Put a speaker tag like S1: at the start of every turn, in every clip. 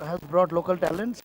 S1: Has brought local talents.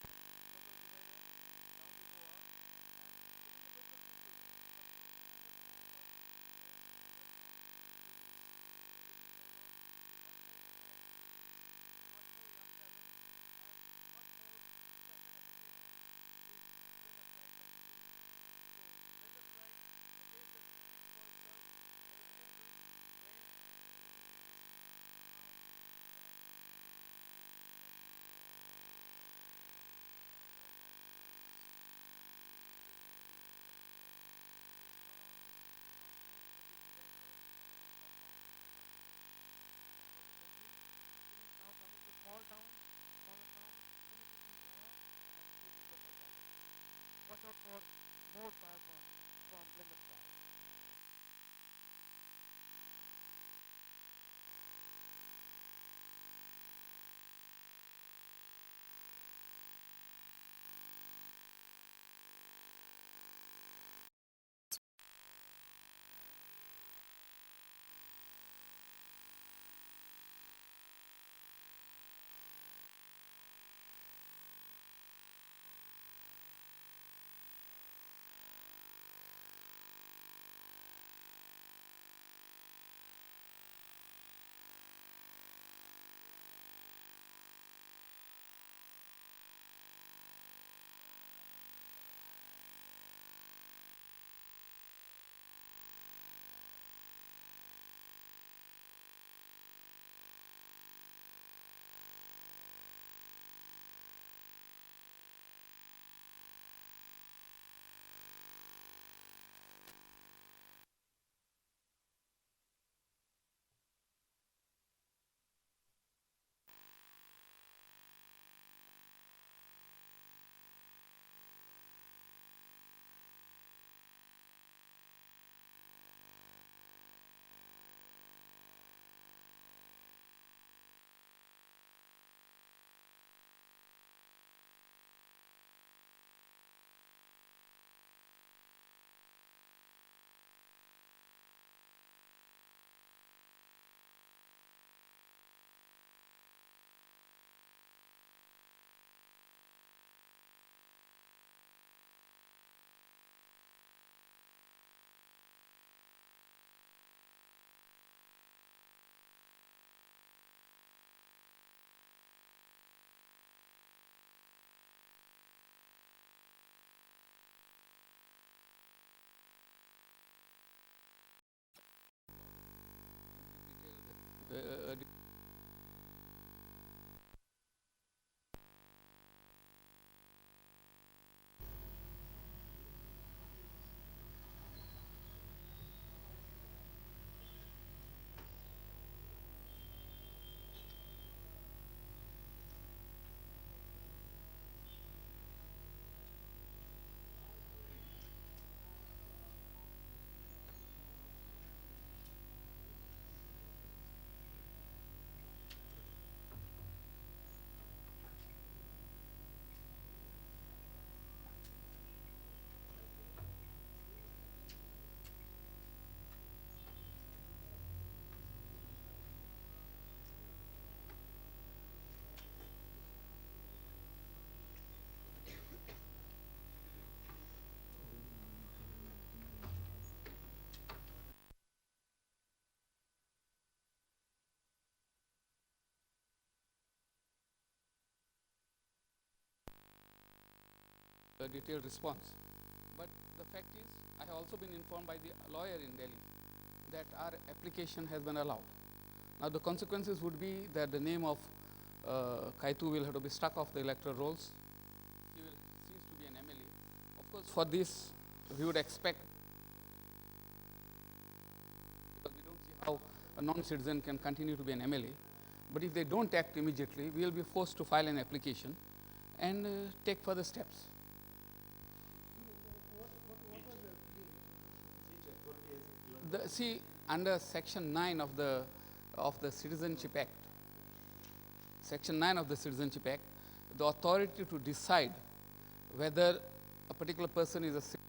S1: a detailed response. But the fact is, I have also been informed by the lawyer in Delhi that our application has been allowed. Now, the consequences would be that the name of Kaitu will have to be struck off the electoral rolls. He will cease to be an MLA. Of course, for this, we would expect, because we don't see how a non-citizen can continue to be an MLA. But if they don't act immediately, we will be forced to file an application and take further steps. See, under Section 9 of the Citizenship Act, Section 9 of the Citizenship Act, the authority to decide whether a particular person is a citizen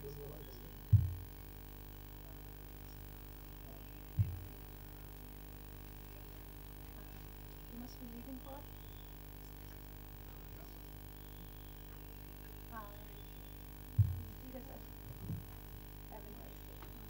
S2: You must be leaving for? You guys have a nice day.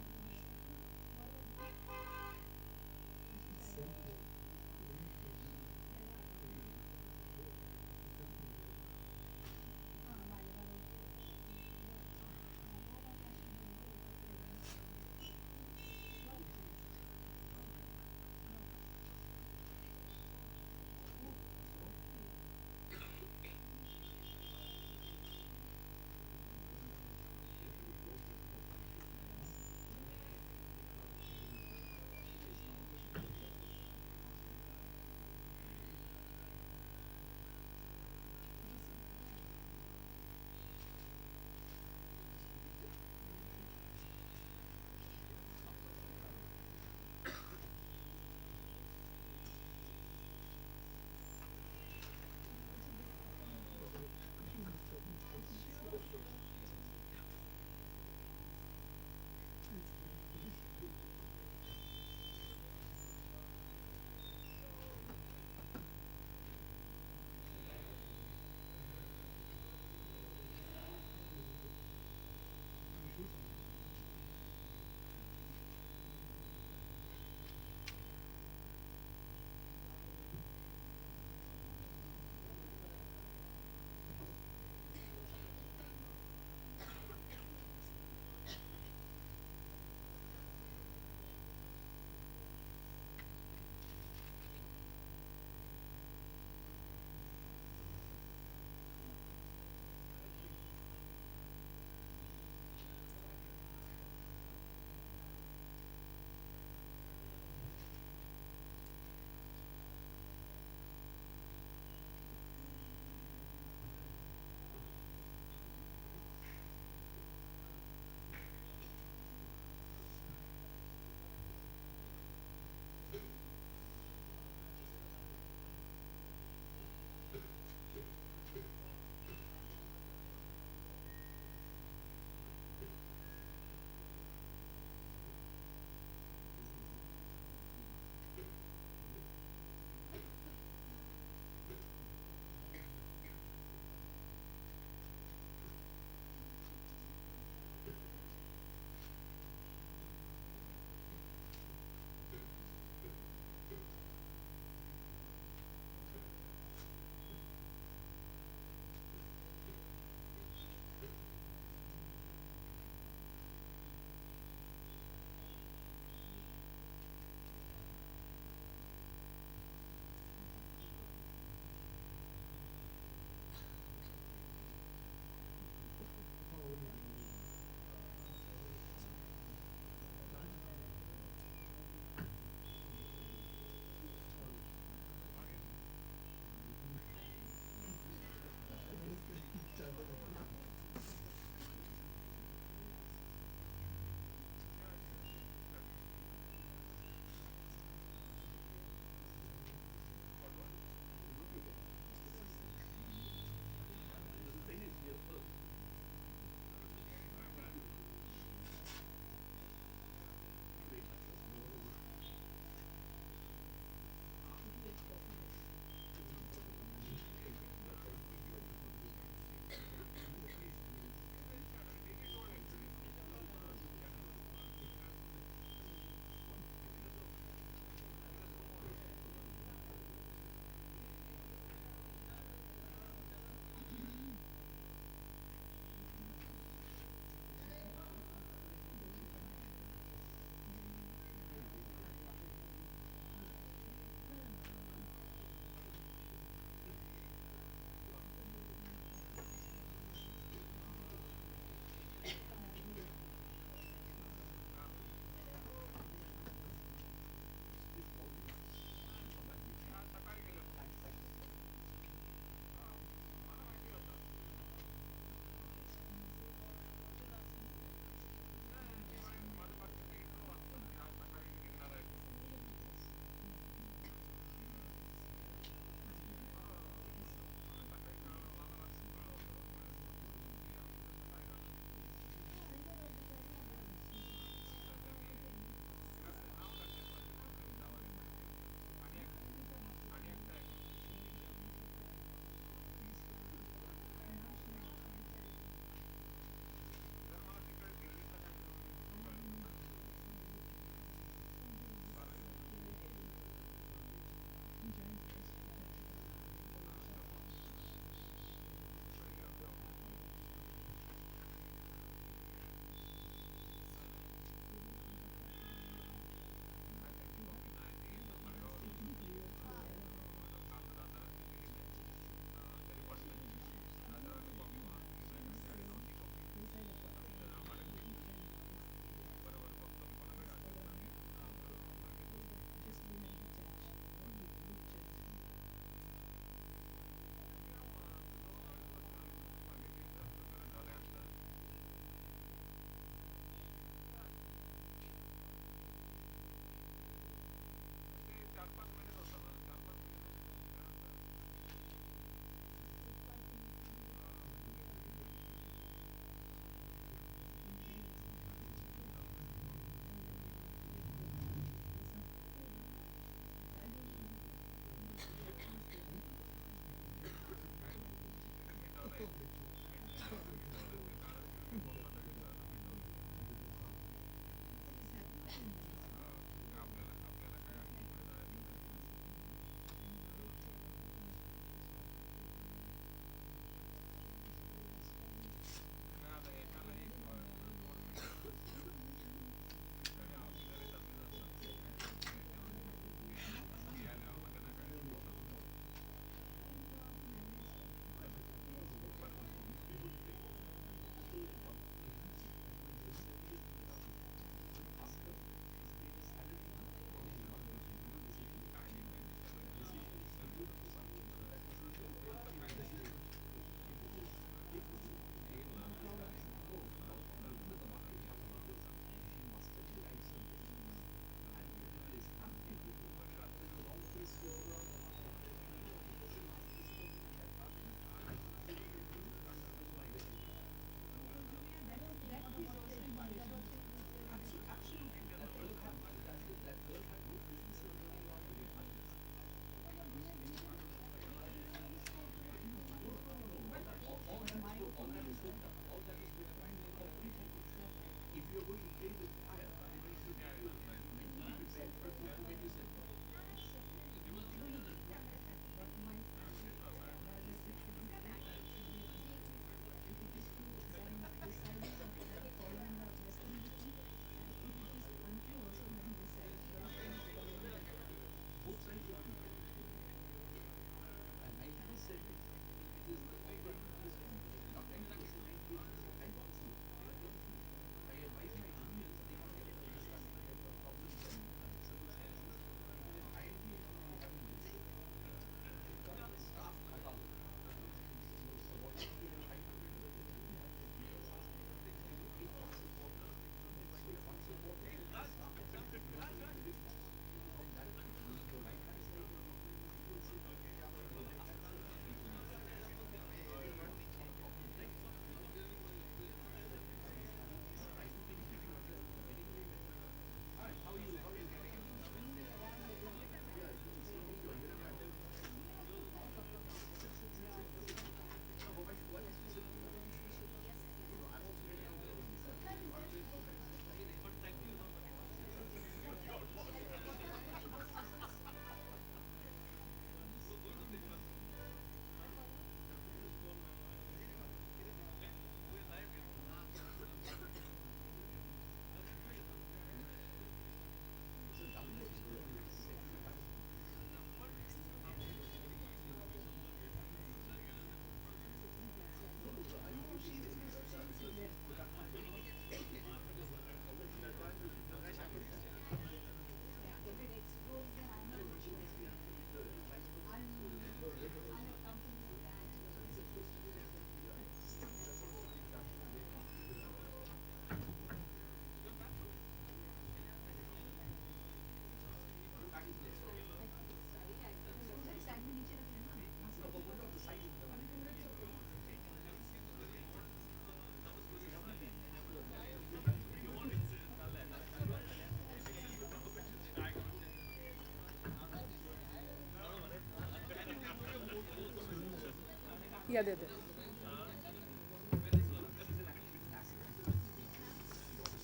S3: Yeah, they did.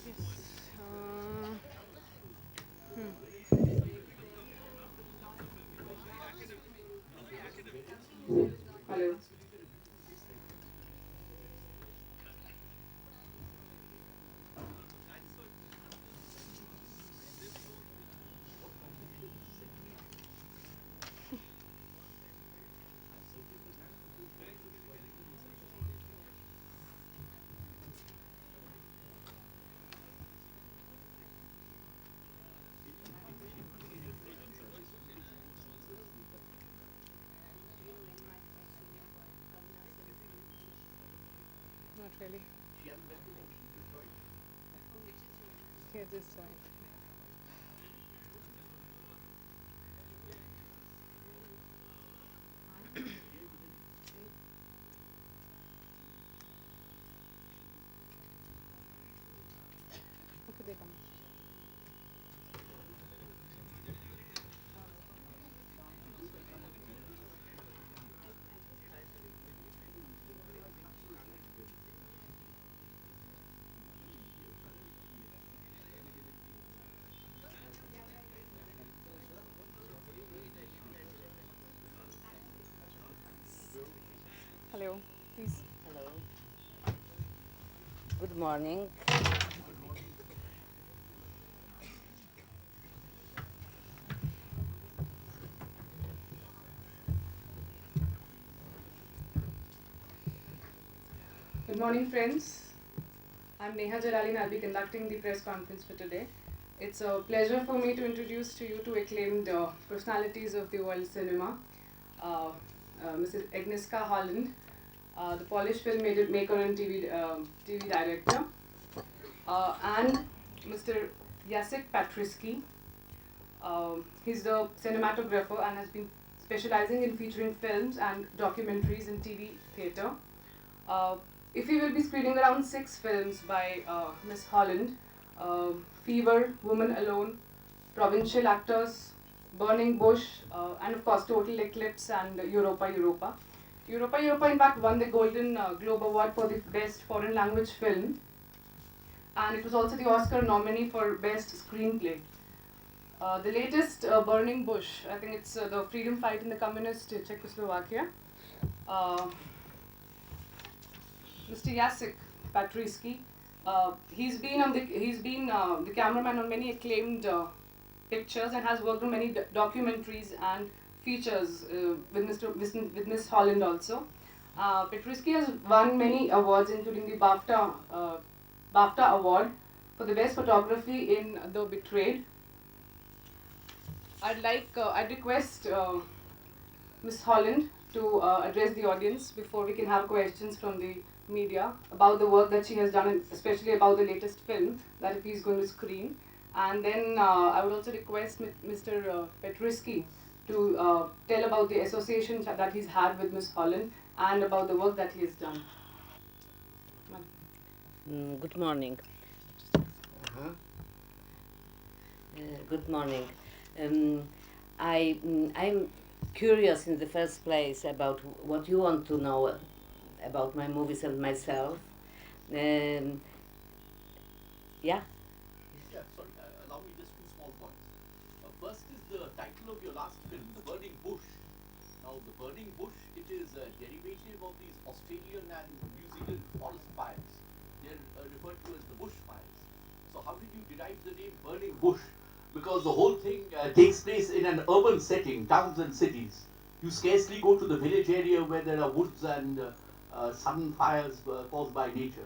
S3: Yes. Hello. Not really. Yeah, just joined. Okay, they come. Hello. Please.
S4: Hello. Good morning.
S3: Good morning, friends. I'm Neha Jalali and I'll be conducting the press conference for today. It's a pleasure for me to introduce to you two acclaimed personalities of the world cinema. Uh, Mrs. Agnieszka Holland, the Polish filmmaker and TV director, and Mr. Jacek Patriski. He's the cinematographer and has been specializing in featuring films and documentaries in TV theatre. Uh, Iffi will be screening around 6 films by Miss Holland: Fever, Woman Alone, Provincial Actors, Burning Bush, and of course Total Eclipse and Europa Europa. Europa Europa in fact won the Golden Globe Award for the Best Foreign Language Film, and it was also the Oscar nominee for Best Screenplay. The latest Burning Bush, I think it's the freedom fight in the communist Czechoslovakia. Uh, Mr. Jacek Patriski, he's been the cameraman on many acclaimed pictures and has worked on many documentaries and features with Miss Holland also. Patriski has won many awards, including the BAFTA Award for the best photography in The Betrayed. I'd request Ms. Holland to address the audience before we can have questions from the media about the work that she has done, and especially about the latest film that he is going to screen. And then I would also request Mr. Petriski to tell about the association that he's had with Ms. Holland and about the work that he has done.
S4: Good morning. Uh-huh. Good morning. Um, I'm curious in the first place about what you want to know about my movies and myself. Um, yeah.
S5: Yeah, sorry, allow me just two small points. First is the title of your last film, The Burning Bush. Now, The Burning Bush, it is a derivative of these Australian and New Zealand forest fires. They're referred to as the bush fires. So, how did you derive the name Burning Bush? Because the whole thing takes place in an urban setting, towns and cities. You scarcely go to the village area where there are woods and sudden fires caused by nature.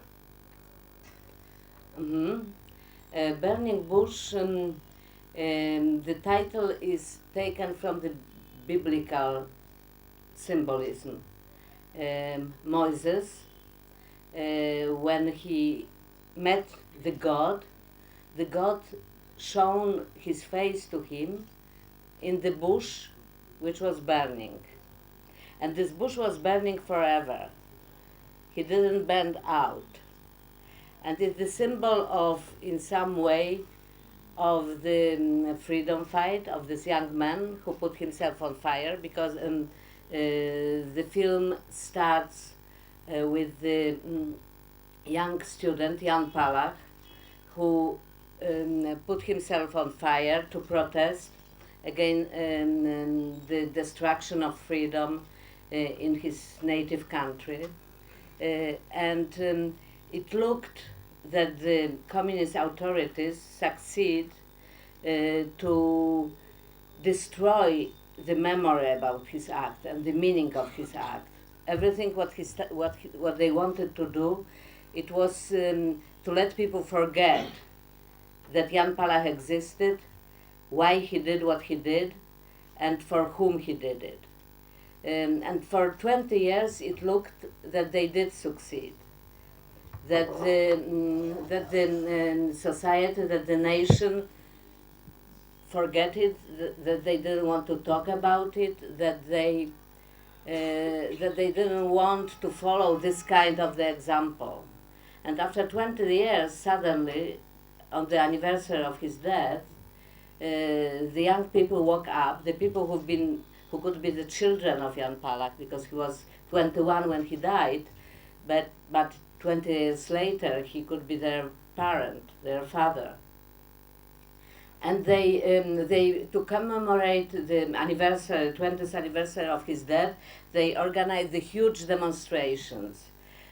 S4: Mm-hmm. Burning Bush, the title is taken from the biblical symbolism. Moses, when he met the God shown his face to him in the bush which was burning. And this bush was burning forever. He didn't burn out. And it's the symbol of, in some way, of the freedom fight of this young man who put himself on fire, because the film starts with the young student, Jan Palach, who put himself on fire to protest against the destruction of freedom in his native country. And it looked that the communist authorities succeed to destroy the memory about his act and the meaning of his act. Everything what they wanted to do, it was to let people forget that Jan Palach existed, why he did what he did, and for whom he did it. And for 20 years it looked that they did succeed. That the society, that the nation forget it, that they didn't want to talk about it, that they didn't want to follow this kind of the example. And after 20 years, suddenly, on the anniversary of his death, the young people woke up, the people who could be the children of Jan Palach, because he was 21 when he died, but 20 years later he could be their parent, their father. and they to commemorate the anniversary, 20th anniversary of his death, they organized the huge demonstrations,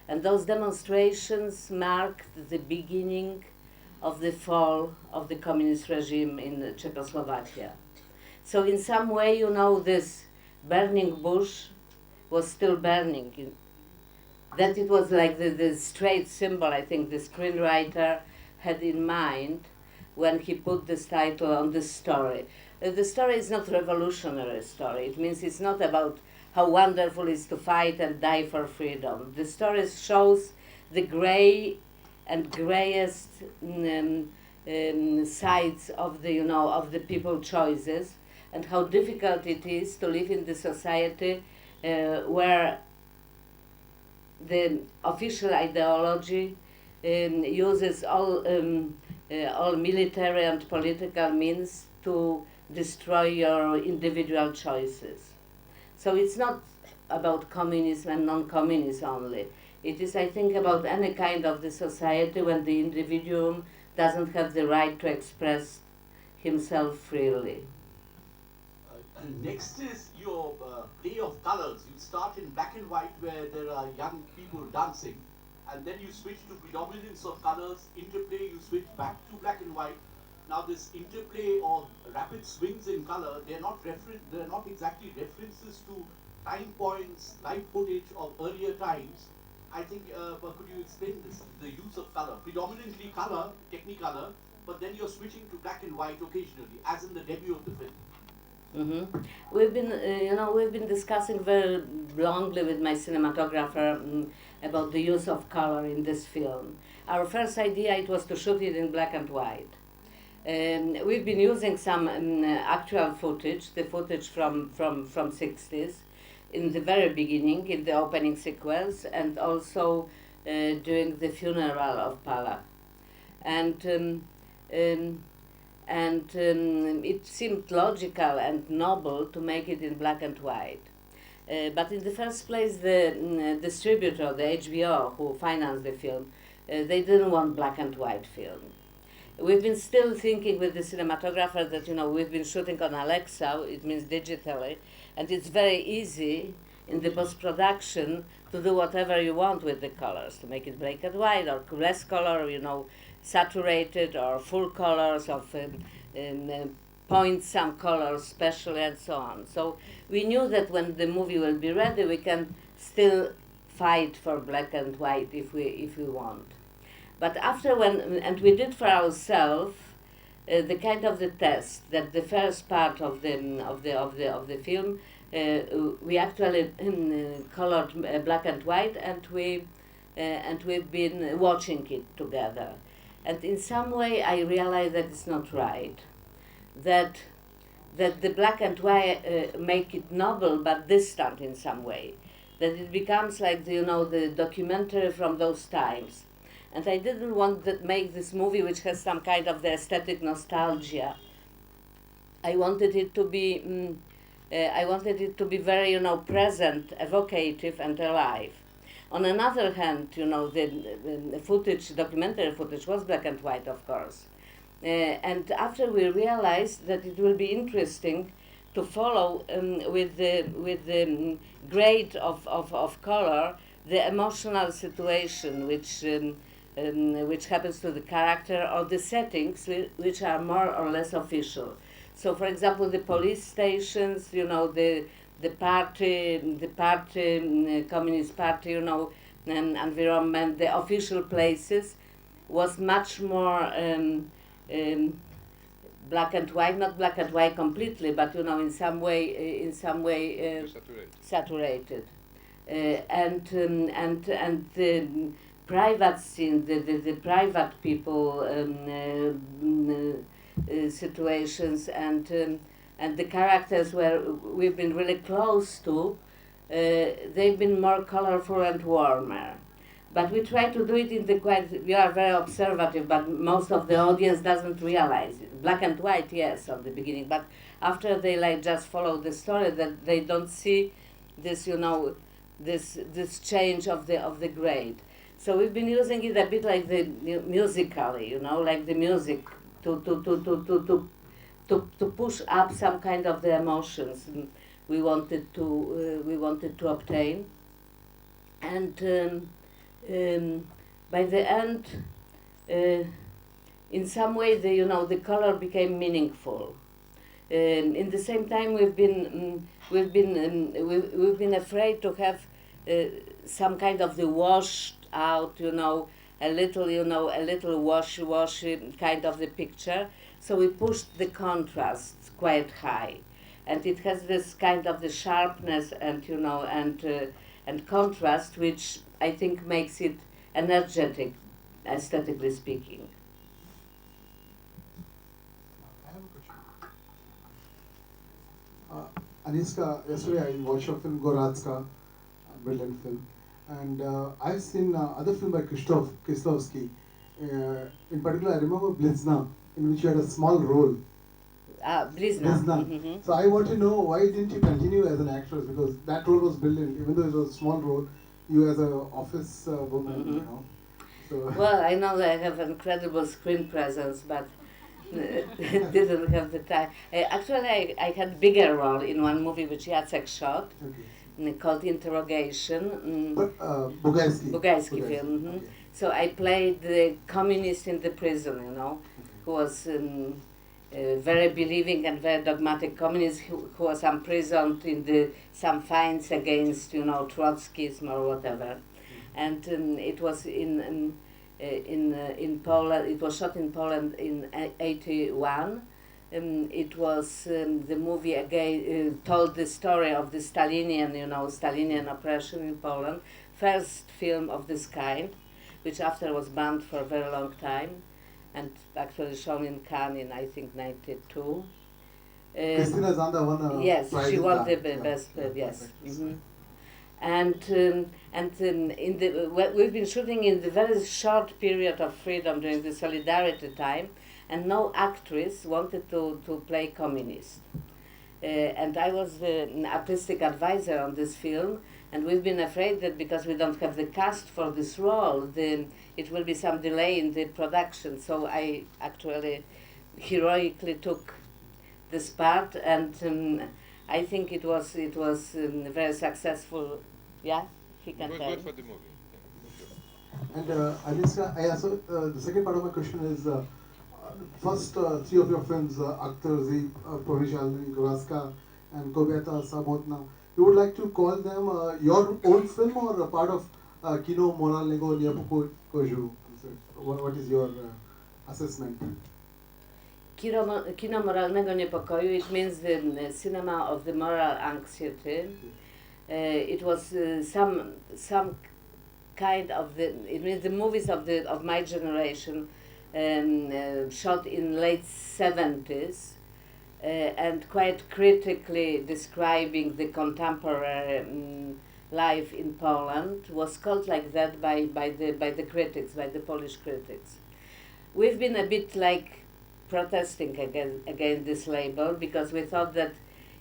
S4: and those demonstrations marked the beginning of the fall of the communist regime in Czechoslovakia. So in some way, you know, this burning bush was still burning. That it was like the straight symbol, I think, the screenwriter had in mind when he put this title on this story. The story is not revolutionary story. It means it's not about how wonderful it is to fight and die for freedom. The story shows the gray and grayest sides of the, you know, of the people choices, and how difficult it is to live in the society where the official ideology uses all military and political means to destroy your individual choices. So it's not about communism and non-communism only. It is, I think, about any kind of the society when the individuum doesn't have the right to express himself freely.
S5: Next is your play of colors. You start in black and white where there are young people dancing, and then you switch to predominance of colors, interplay, you switch back to black and white. Now this interplay or rapid swings in color, they're not exactly references to time points, live footage of earlier times. I think, but could you explain this, the use of color? Predominantly color, technicolor, but then you're switching to black and white occasionally, as in the debut of the film.
S4: Mm-hmm. We've been discussing very longly with my cinematographer about the use of color in this film. Our first idea, it was to shoot it in black and white. We've been using some actual footage, the footage from 60s, in the very beginning, in the opening sequence, and also during the funeral of Pala. And it seemed logical and noble to make it in black and white. But in the first place, the distributor, the HBO, who financed the film, they didn't want black and white film. We've been still thinking with the cinematographer that, you know, we've been shooting on Alexa, it means digitally, and it's very easy in the post-production to do whatever you want with the colors, to make it black and white or less color, you know, saturated or full colors of point some colors specially and so on. So we knew that when the movie will be ready, we can still fight for black and white if we want. But after and we did for ourselves the kind of the test that the first part of the film we actually colored black and white, and we've been watching it together. And in some way, I realized that it's not right. That the black and white make it noble but distant in some way. That it becomes like the documentary from those times. And I didn't want to make this movie which has some kind of the aesthetic nostalgia. I wanted it to be very present, evocative, and alive. On another hand, the footage, documentary footage, was black and white, of course. And after we realized that it will be interesting to follow with the grade of color the emotional situation which happens to the character, or the settings which are more or less official. So, for example, the police stations, the Communist Party, environment, the official places was much more black and white, not black and white completely, but in some way saturated. And the private scene, the private people situations, and the characters where we've been really close to, they've been more colorful and warmer. But we try to do it in the we are very observative, but most of the audience doesn't realize it. Black and white, yes, at the beginning, but after they just follow the story, that they don't see this, this change of the grade. So we've been using it a bit like the musically, like the music, to to push up some kind of the emotions we wanted to obtain, and by the end, in some way, the color became meaningful. In the same time, we've been afraid to have some kind of the washed out, a little washy kind of the picture. So we pushed the contrast quite high, and it has this kind of the sharpness and contrast, which I think makes it energetic, aesthetically speaking.
S6: I have a question. Aniska, yesterday I watched a film, Goratska, a brilliant film. And I've seen other film by Kieslowski. In particular, I remember Blizna, in which you had a small role.
S4: Blizna.
S6: Blizna. So I want to know, why didn't you continue as an actress? Because that role was brilliant, even though it was a small role. You as an office woman, So
S4: Well, I know that I have incredible screen presence, but didn't have the time. Actually, I had bigger role in one movie which Jacek shot, called Interrogation.
S6: But Bugajski
S4: film.
S6: Okay.
S4: So I played the communist in the prison, who was very believing and very dogmatic communist who was imprisoned in some fines against, Trotskyism or whatever. And it was in Poland. It was shot in Poland in '81. It was the movie again told the story of the Stalinian oppression in Poland. First film of this kind, which after was banned for a very long time, and actually shown in Cannes in, I think, '92.
S6: Christina Zanda won a
S4: Yes,
S6: prize
S4: she
S6: in
S4: won the
S6: that.
S4: best.
S6: Yeah,
S4: Yes.
S6: perfect.
S4: We've been shooting in the very short period of freedom during the Solidarity time, and no actress wanted to play communist. And I was the artistic advisor on this film, and we've been afraid that because we don't have the cast for this role, it will be some delay in the production. So I actually heroically took this part, and I think it was very successful. Yeah, he can tell.
S7: Good for the movie.
S6: And Aniska, the second part of my question is, first three of your films, Akhtarzi, Provincialny, Goraska, and Kobieta Samotna, you would like to call them your own film or a part of Kino Moralnego Niapuko Koju? What is your assessment?
S4: Kino moralnego niepokoju, it means the cinema of the moral anxiety. It was some kind of it means the movies of my generation, shot in late 70s, and quite critically describing the contemporary life in Poland, was called like that by the critics, by the Polish critics. We've been a bit like protesting against this label, because we thought that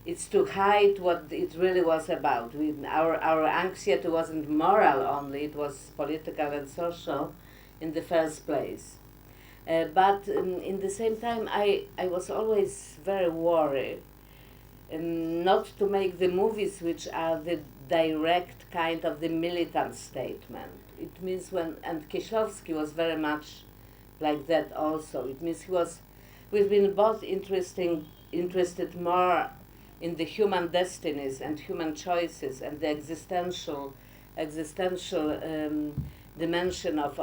S4: it's to hide what it really was about. Our anxiety wasn't moral only, it was political and social in the first place. But in the same time, I was always very worried not to make the movies which are the direct kind of the militant statement. It means and Kieślowski was very much like that also. It means we've been both interested more in the human destinies and human choices and the existential dimension of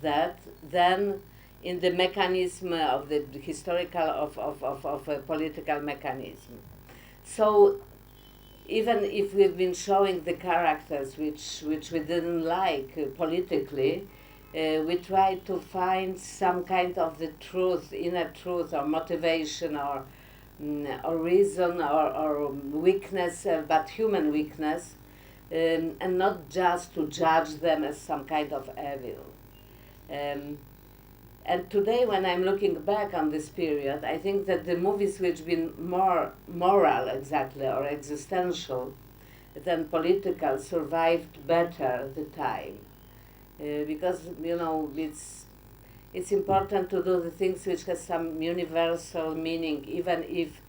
S4: that than in the mechanism of the historical of a political mechanism. So even if we've been showing the characters which we didn't like politically, we try to find some kind of the truth, inner truth, or motivation, or reason, or weakness, but human weakness, and not just to judge them as some kind of evil. And today, when I'm looking back on this period, I think that the movies which been more moral exactly, or existential, than political, survived better the time. Because it's important to do the things which has some universal meaning, even if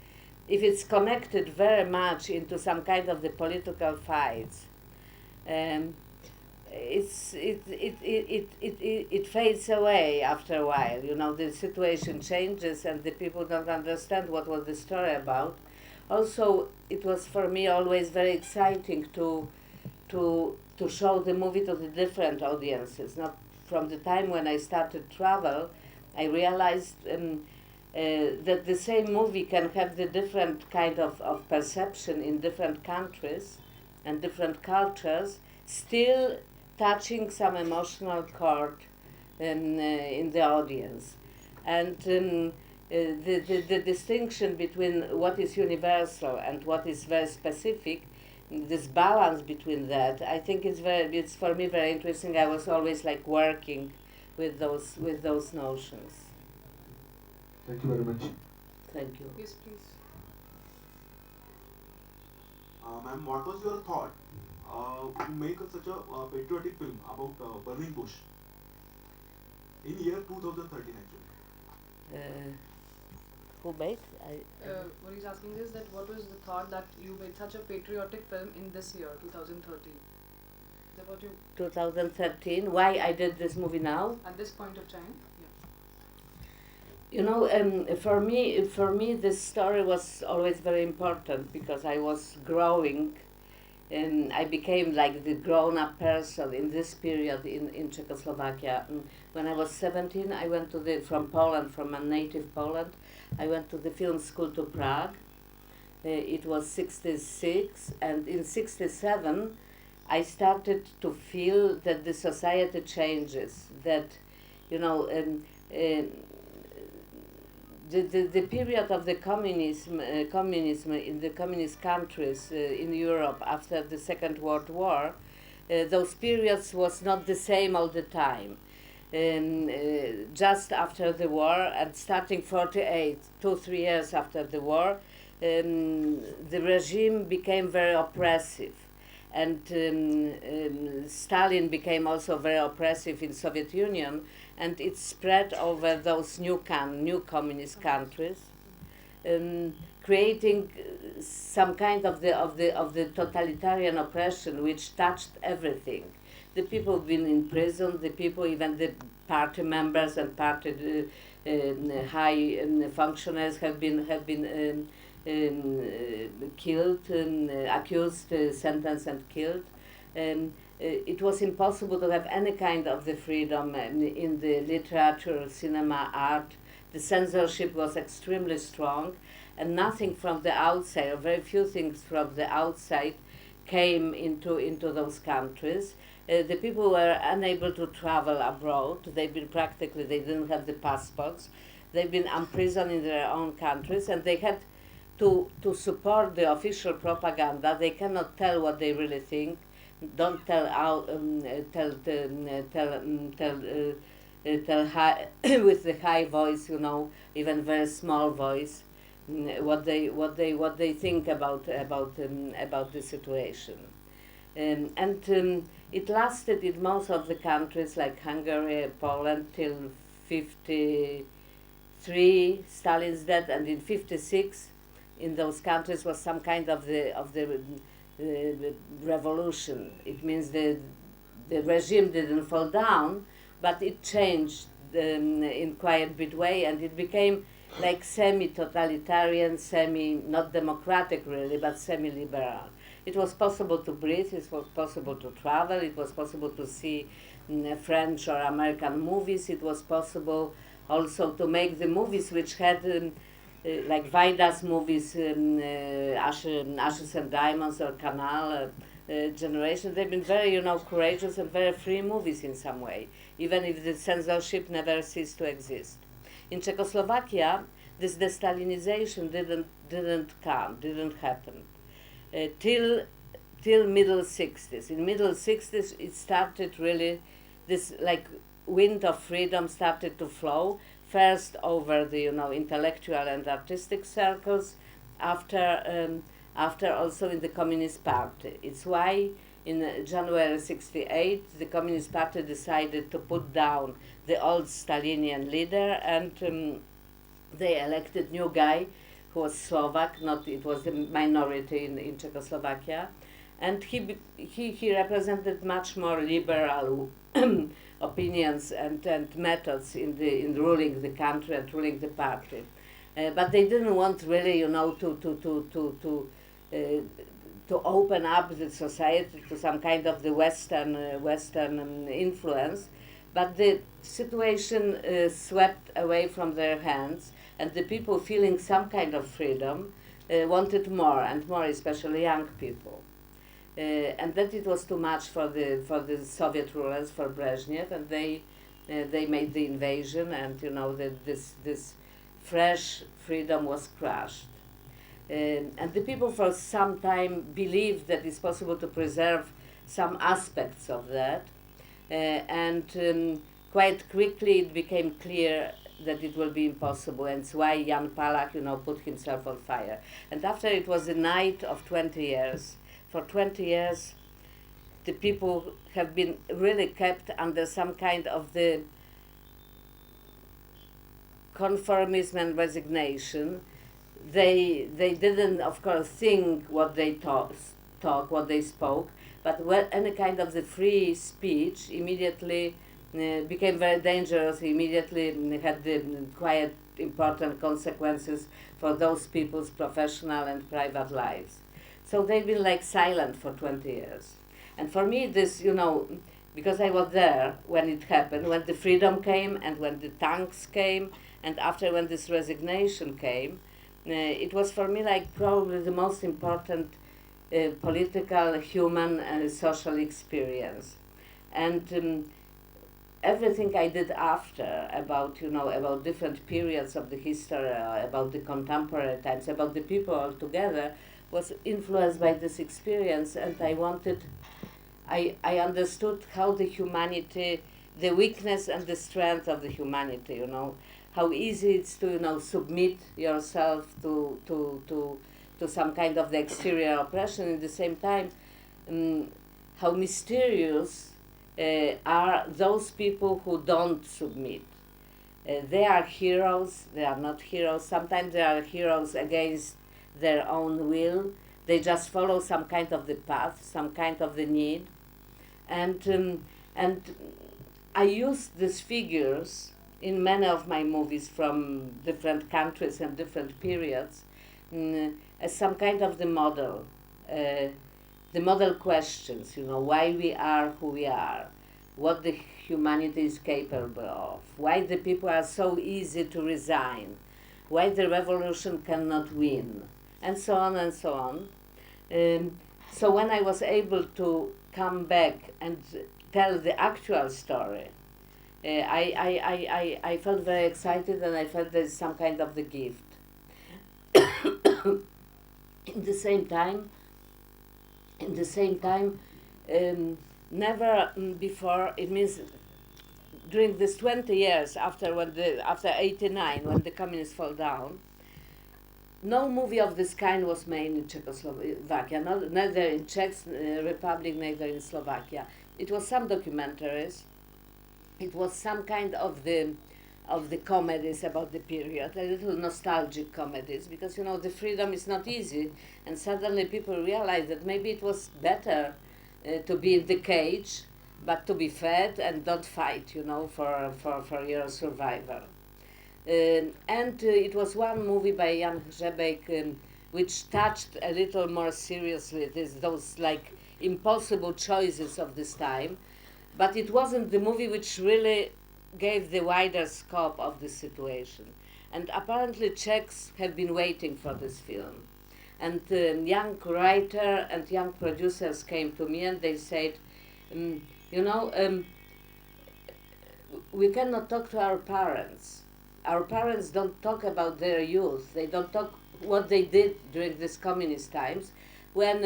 S4: it's connected very much into some kind of the political fights. Um, it fades away after a while. You know, the situation changes and the people don't understand what was the story about. Also, it was for me always very exciting to show the movie to the different audiences. Not from the time when I started travel, I realized that the same movie can have the different kind of perception in different countries and different cultures, still touching some emotional chord in the audience. And the distinction between what is universal and what is very specific, this balance between that, I think it's for me very interesting. I was always like working with those notions.
S6: Thank you very much.
S4: Thank you.
S3: Yes, please.
S7: Ma'am, what was your thought to make such a patriotic film about burning bush in year 2013 actually?
S4: Who made?
S3: What he's asking is that what was the thought that you made such a patriotic film in this year, 2013? Is that what you,
S4: 2013. Why I did this movie now?
S3: at this point of time? Yeah.
S4: You know, for me, this story was always very important because I was growing, and I became like the grown-up person in this period in Czechoslovakia. When I was 17, I went from Poland, from my native Poland, I went to the film school to Prague. It was 66, and in 67, I started to feel that the society changes, that, you know, the period of the communism in the communist countries in Europe after the Second World War, those periods was not the same all the time. Just after the war and starting 48, 2-3 years after the war, the regime became very oppressive. And Stalin became also very oppressive in Soviet Union, and it spread over those new communist countries, creating some kind of the totalitarian oppression which touched everything. The people been in prison, the people, even the party members and party high functionaries have been killed, accused, sentenced and killed. It was impossible to have any kind of the freedom in the literature, cinema, art. The censorship was extremely strong, and nothing from the outside, or very few things from the outside, came into those countries. The people were unable to travel abroad. They didn't have the passports. They've been imprisoned in their own countries, and they had to support the official propaganda. They cannot tell what they really think. Don't tell out, tell high with the high voice, you know, even very small voice, what they think about the situation. It lasted in most of the countries like Hungary, Poland till 53, Stalin's death, and in 56, in those countries was some kind of the revolution. It means the regime didn't fall down, but it changed in quite a bit way, and it became like semi-totalitarian, not democratic really, but semi-liberal. It was possible to breathe, it was possible to travel, it was possible to see French or American movies, it was possible also to make the movies which had like Vaida's movies, Ashes and Diamonds or Canal Generation. They've been very, courageous and very free movies in some way, even if the censorship never ceased to exist. In Czechoslovakia, this de-Stalinization didn't happen till middle 60s. In middle 60s, it started really, this like wind of freedom started to flow. First over the intellectual and artistic circles, after also in the Communist Party. It's why in January 68, the Communist Party decided to put down the old Stalinian leader, and they elected new guy who was Slovak, not it was the minority in Czechoslovakia, and he represented much more liberal opinions and methods in ruling the country and ruling the party. But they didn't want really, to open up the society to some kind of the Western influence. But the situation swept away from their hands, and the people feeling some kind of freedom wanted more and more, especially young people. And that it was too much for the Soviet rulers, for Brezhnev, and they made the invasion, and this fresh freedom was crushed. And the people for some time believed that it's possible to preserve some aspects of that, and quite quickly it became clear that it will be impossible, and it's why Jan Palach, put himself on fire. And after it was a night of 20 years. For 20 years, the people have been really kept under some kind of the conformism and resignation. They didn't, of course, think what they talk, what they spoke, but any kind of the free speech immediately became very dangerous, immediately had the quite important consequences for those people's professional and private lives. So they've been like silent for 20 years. And for me, this, because I was there when it happened, when the freedom came and when the tanks came, and after when this resignation came, it was for me like probably the most important political, human, and social experience. And everything I did after about different periods of the history, about the contemporary times, about the people altogether, was influenced by this experience, and I understood how the humanity, the weakness and the strength of the humanity, how easy it's to, submit yourself to some kind of the exterior oppression. At the same time, how mysterious are those people who don't submit. They are heroes, they are not heroes. Sometimes they are heroes against their own will. They just follow some kind of the path, some kind of the need. And I use these figures in many of my movies from different countries and different periods as some kind of the model questions, why we are who we are, what the humanity is capable of, why the people are so easy to resign, why the revolution cannot win, and so on and so on. So when I was able to come back and tell the actual story, I felt very excited, and I felt there's some kind of the gift. In the same time, never before, it means during these 20 years after 89, when the communists fall down, no movie of this kind was made in Czechoslovakia, neither in Czech Republic, neither in Slovakia. It was some documentaries. It was some kind of the comedies about the period, a little nostalgic comedies, because the freedom is not easy, and suddenly people realize that maybe it was better to be in the cage, but to be fed and don't fight, for your survival. And it was one movie by Jan Hřebejk which touched a little more seriously those like impossible choices of this time, but it wasn't the movie which really gave the wider scope of the situation. And apparently Czechs have been waiting for this film. And young writer and young producers came to me and they said, we cannot talk to our parents. Our parents don't talk about their youth. They don't talk what they did during these communist times. When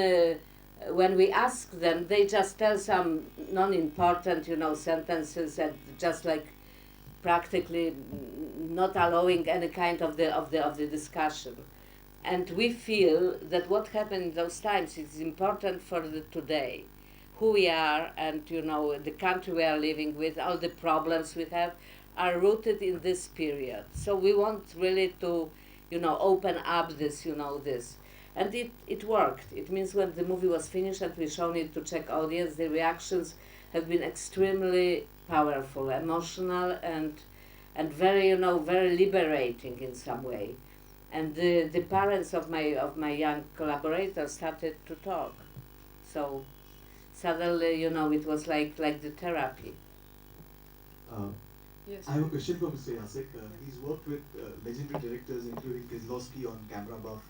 S4: we ask them, they just tell some non-important, sentences and just like practically not allowing any kind of the discussion. And we feel that what happened in those times is important for the today. who we are, and the country we are living with, all the problems we have, are rooted in this period. So we want really to, open up this. And it worked. It means when the movie was finished and we shown it to Czech audience, the reactions have been extremely powerful, emotional, and very, very liberating in some way. And the parents of my young collaborators started to talk. So suddenly, it was like the therapy.
S3: Yes.
S6: I have a question for Mr. Jacek. He's worked with legendary directors including Kieslowski on Camera Buff,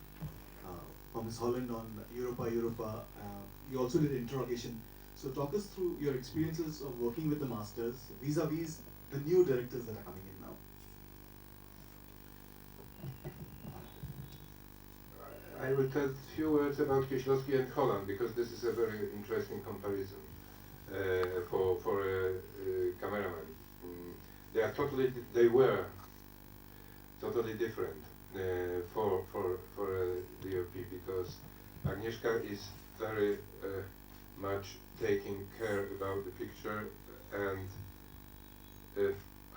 S6: Thomas Holland on Europa Europa. You also did Interrogation. So talk us through your experiences of working with the masters vis-a-vis the new directors that are coming in now.
S8: I will tell a few words about Kieślowski and Holland because this is a very interesting comparison for a cameraman. They were totally different for DOP because Agnieszka is very much taking care about the picture, and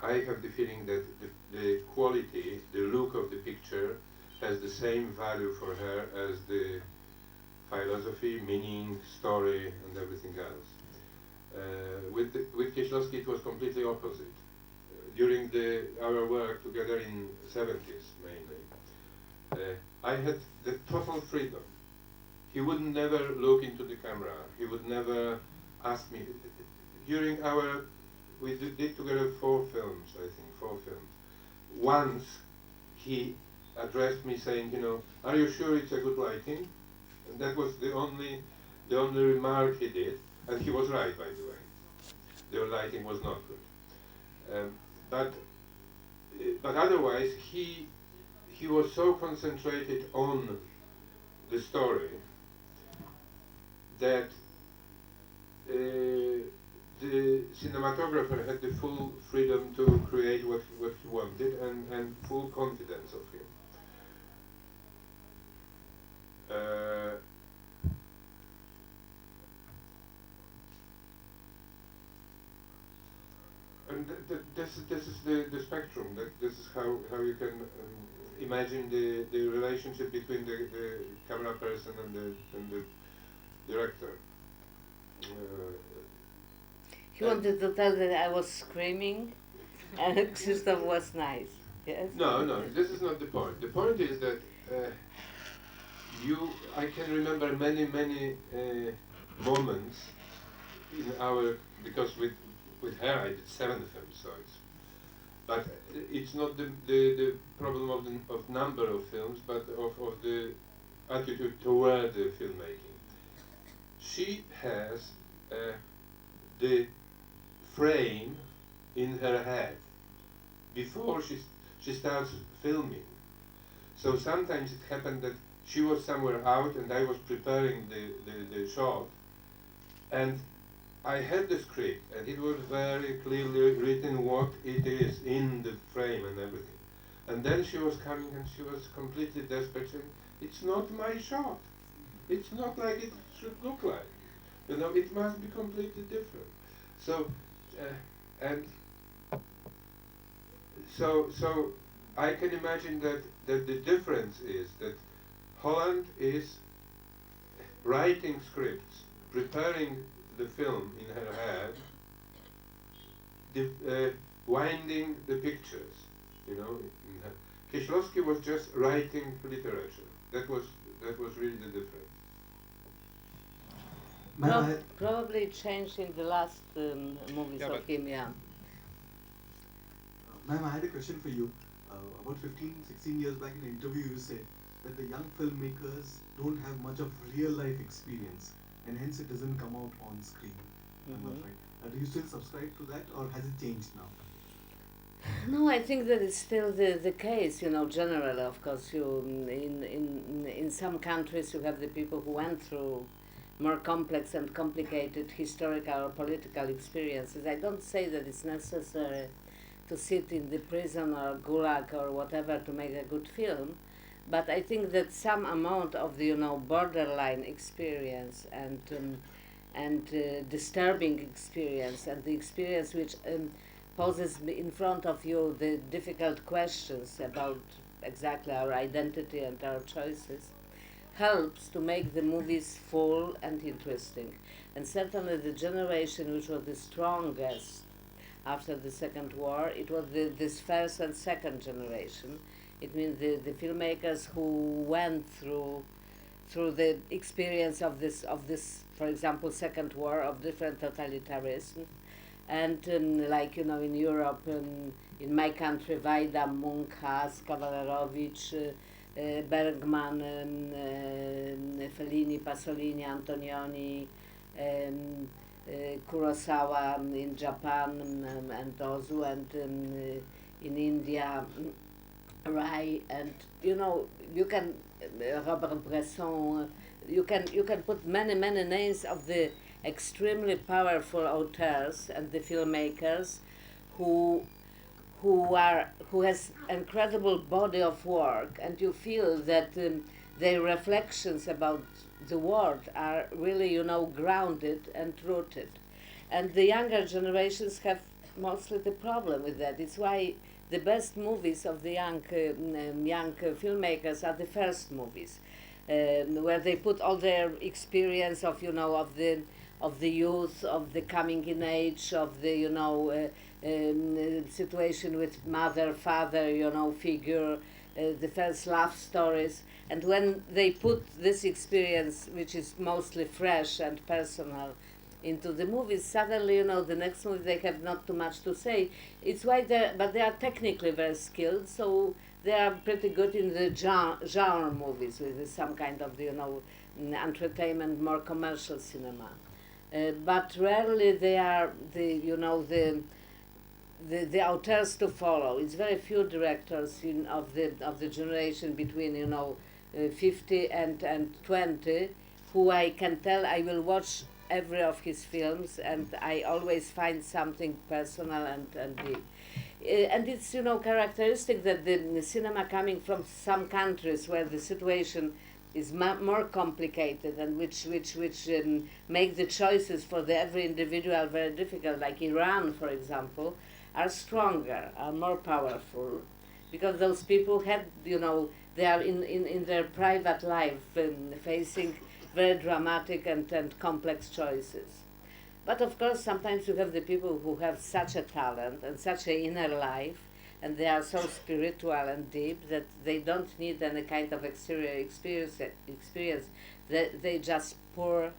S8: I have the feeling that the quality, the look of the picture has the same value for her as the philosophy, meaning, story, and everything else. With Kieślowski it was completely opposite. During our work together in 70s mainly, I had the total freedom. He would never look into the camera. He would never ask me. We did together 4 films, I think, 4 films. Once he addressed me saying, are you sure it's a good lighting? And that was the only remark he did, and he was right, by the way. The lighting was not good. But otherwise, he was so concentrated on the story that the cinematographer had the full freedom to create what he wanted and full confidence of him. And this is the spectrum. This is how you can imagine the relationship between the camera person and the director.
S4: He wanted to tell that I was screaming, and Krzysztof was nice. Yes.
S8: No, this is not the point. The point is that I can remember many moments in because with her I did 7 films, so but it's not the problem of number of films, but of the attitude toward the filmmaking. She has the frame in her head before she starts filming. So sometimes it happened that she was somewhere out and I was preparing the shot, and I had the script and it was very clearly written what it is in the frame and everything. And then she was coming and she was completely desperate, saying, it's not my shot. It's not like it should look like. It must be completely different. So I can imagine that the difference is that Holland is writing scripts, preparing the film in her head, winding the pictures, in her. Kieślowski was just writing literature. That was really the difference.
S4: Probably changed in the last movies of him, yeah.
S6: Ma'am, I had a question for you. About 15, 16 years back in an interview you said that the young filmmakers don't have much of real life experience and hence it doesn't come out on screen. I'm not right. Do you still subscribe to that or has it changed now?
S4: No, I think that it's still the case, generally, of course. In some countries you have the people who went through more complex and complicated historical or political experiences. I don't say that it's necessary to sit in the prison or gulag or whatever to make a good film, but I think that some amount of the borderline experience and disturbing experience, and the experience which poses in front of you the difficult questions about exactly our identity and our choices, helps to make the movies full and interesting. And certainly the generation which was the strongest after the Second War, it was this first and second generation. It means the filmmakers who went through the experience of this, for example, Second War, of different totalitarianism, and like in Europe, in my country, Wajda, Munkas, Kawalerowicz, Bergman, Fellini, Pasolini, Antonioni, Kurosawa in Japan, and Ozu, and in India, Rai, and you can Robert Bresson. You can put many names of the extremely powerful authors and the filmmakers who has incredible body of work, and you feel that their reflections about the world are really grounded and rooted, and the younger generations have mostly the problem with that. It's why the best movies of the young filmmakers are the first movies, where they put all their experience of of the youth, of the coming in age, of the situation with mother, father, figure, the first love stories. And when they put this experience, which is mostly fresh and personal, into the movies, suddenly, the next movie they have not too much to say. It's why but they are technically very skilled, so they are pretty good in the genre movies, with some kind of, entertainment, more commercial cinema. But rarely they are the authors to follow. It's very few directors of the generation between 50 and 20 who I can tell I will watch every of his films, and I always find something personal and deep. And it's characteristic that the cinema coming from some countries where the situation is more complicated, and which make the choices for every individual very difficult, like Iran, for example, are stronger, are more powerful, because those people had, they are in their private life facing very dramatic and complex choices. But of course, sometimes you have the people who have such a talent and such an inner life, and they are so spiritual and deep that they don't need any kind of exterior experience. They just pour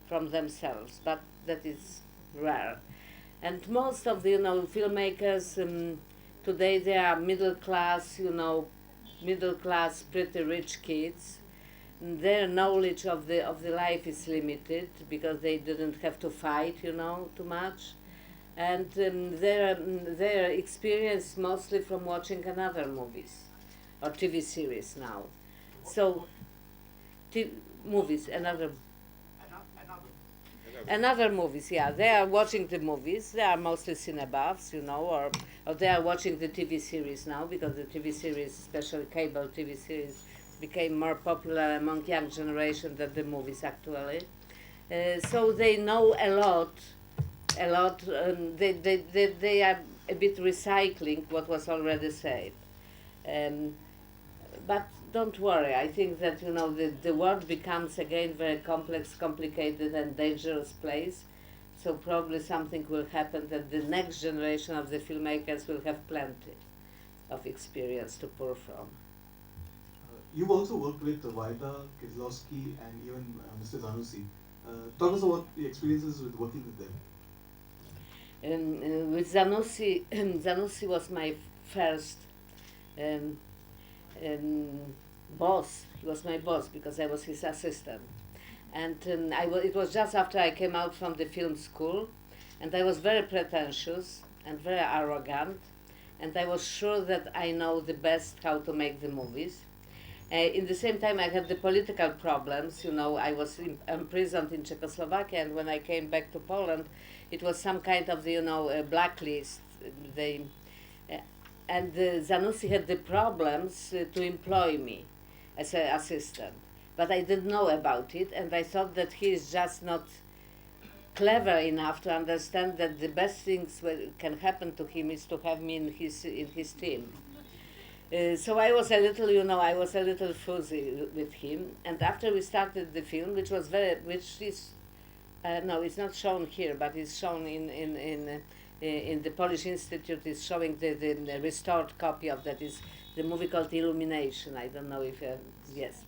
S4: from themselves, but that is rare. And most of the filmmakers today, they are middle class, pretty rich kids. Their knowledge of the life is limited because they didn't have to fight, too much, and their experience mostly from watching another movies or TV series now. So, movies, another movies, yeah. They are watching the movies. They are mostly cinebuffs, or they are watching the TV series now, because the TV series, especially cable TV series, became more popular among young generation than the movies actually. So they know a lot. They are a bit recycling what was already said. But don't worry, I think that the world becomes again very complex, complicated, and dangerous place. So probably something will happen that the next generation of the filmmakers will have plenty of experience to pour from.
S7: You've also worked with Vaida, Kieslowski, and even Mr. Zanussi. Talk us about the experiences with working with them.
S4: With Zanussi, Zanussi was my first boss. He was my boss because I was his assistant. And it was just after I came out from the film school, and I was very pretentious and very arrogant, and I was sure that I know the best how to make the movies. In the same time, I had the political problems. I was imprisoned in Czechoslovakia, and when I came back to Poland, it was some kind of a blacklist. And Zanussi had the problems to employ me as an assistant, but I didn't know about it, and I thought that he is just not clever enough to understand that the best things can happen to him is to have me in his team. So I was a little, I was a little fuzzy with him. And after we started the film, which is, no, it's not shown here, but it's shown in the Polish Institute. Is showing the restored copy of that. Is the movie called Illumination. I don't know if yes.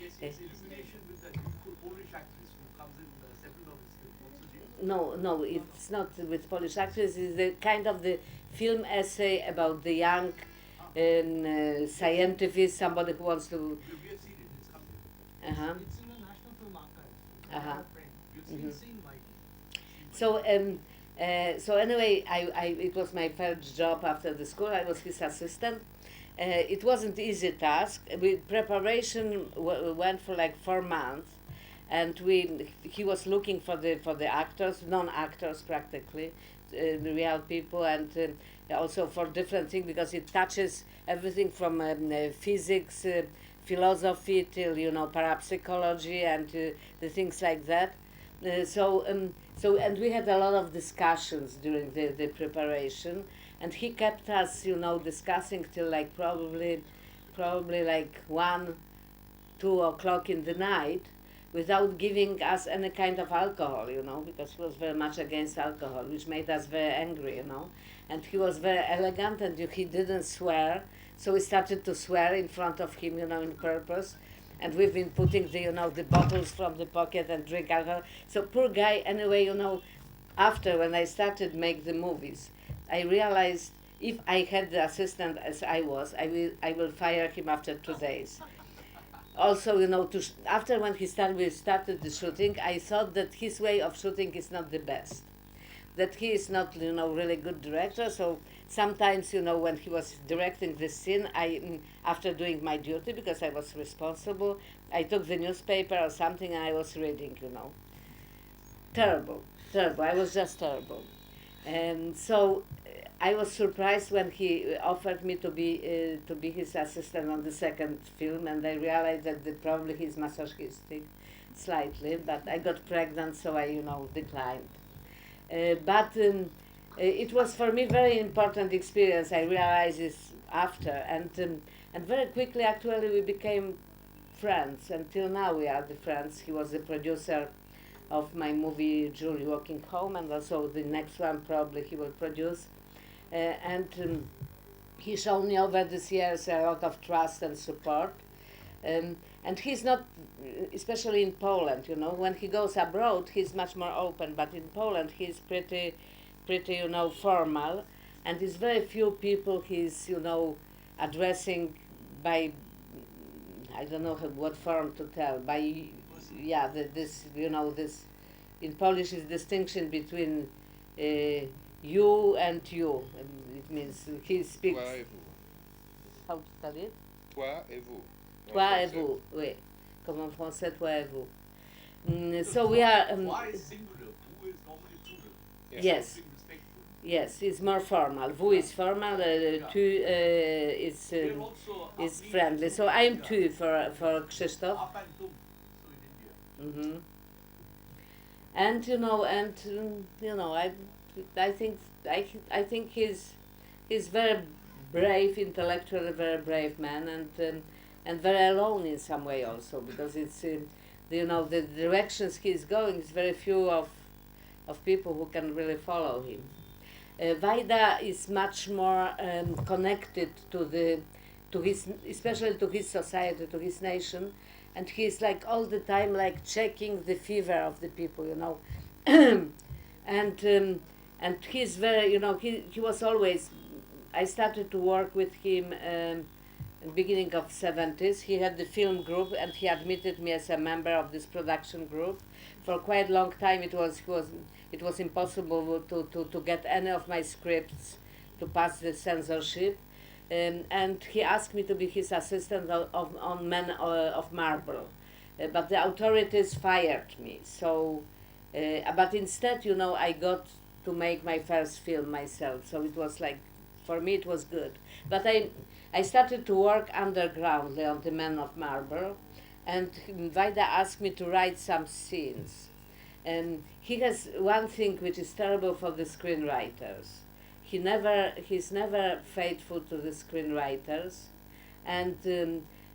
S5: Yes, it's Illumination with that beautiful Polish actress who comes in several of his films. Also,
S4: No, it's not with Polish actors. It's the kind of the film essay about the young scientist, somebody who wants to.
S5: we have seen it. It's come here.
S4: Uh-huh.
S9: It's in the National Film Archives.
S4: Uh-huh.
S5: We've seen Mike.
S4: So anyway, it was my first job after the school. I was his assistant. It wasn't easy task. Preparation went for like 4 months, and he was looking for the actors, non-actors practically, real people, and also for different things, because it touches everything from physics, philosophy till parapsychology and the things like that. So and we had a lot of discussions during the preparation, and he kept us discussing till like probably like 1, 2 o'clock in the night, without giving us any kind of alcohol, because he was very much against alcohol, which made us very angry, and he was very elegant, and he didn't swear, so we started to swear in front of him, in purpose. And we've been putting the bottles from the pocket and drink alcohol. So poor guy, anyway, after when I started make the movies, I realized if I had the assistant as I was, I will fire him after 2 days. Also, after when we started the shooting, I thought that his way of shooting is not the best. That he is not, really good director. So sometimes, when he was directing the scene, after doing my duty, because I was responsible, I took the newspaper or something and I was reading, Terrible. I was just terrible. And so I was surprised when he offered me to be his assistant on the second film, and I realized that probably he's masochistic, slightly, but I got pregnant, so I, declined. But it was for me very important experience. I realized this after, and very quickly actually we became friends. Until now we are the friends. He was the producer of my movie Julie Walking Home, and also the next one probably he will produce. And he showed me over these years a lot of trust and support. And he's not, especially in Poland, when he goes abroad, he's much more open, but in Poland he's pretty, formal, and there's very few people he's, addressing by, I don't know what form to tell, by, this, in Polish is distinction between you and you. It means he speaks.
S8: Toi et vous.
S4: How to tell it?
S8: Toi et vous.
S4: Toi et vous, oui. Comme en français, toi et vous. So we are.
S5: Why is singular? Who is normally plural?
S4: Yes.
S5: Something respectful.
S4: Yes, it's more formal. Vous is formal. Tu is
S5: We're also
S4: is
S5: Afghan,
S4: friendly. So I am tu for Krzysztof.
S5: Up and tum, so in India.
S4: And I think he's very brave, intellectually very brave man, and very alone in some way also, because it's the directions he's going is very few of people who can really follow him. Vaida is much more connected to his, especially to his society, to his nation, and he's like all the time like checking the fever of the people, and he's very, he was always. I started to work with him in the beginning of 70s. He had the film group, and he admitted me as a member of this production group. For quite a long time, it was impossible to get any of my scripts to pass the censorship. And he asked me to be his assistant on Men of Marble. But the authorities fired me. So, but instead, I got to make my first film myself. So it was like, for me it was good. But I started to work underground on the Men of Marble, and Vaida asked me to write some scenes. He has one thing which is terrible for the screenwriters. He's never faithful to the screenwriters, and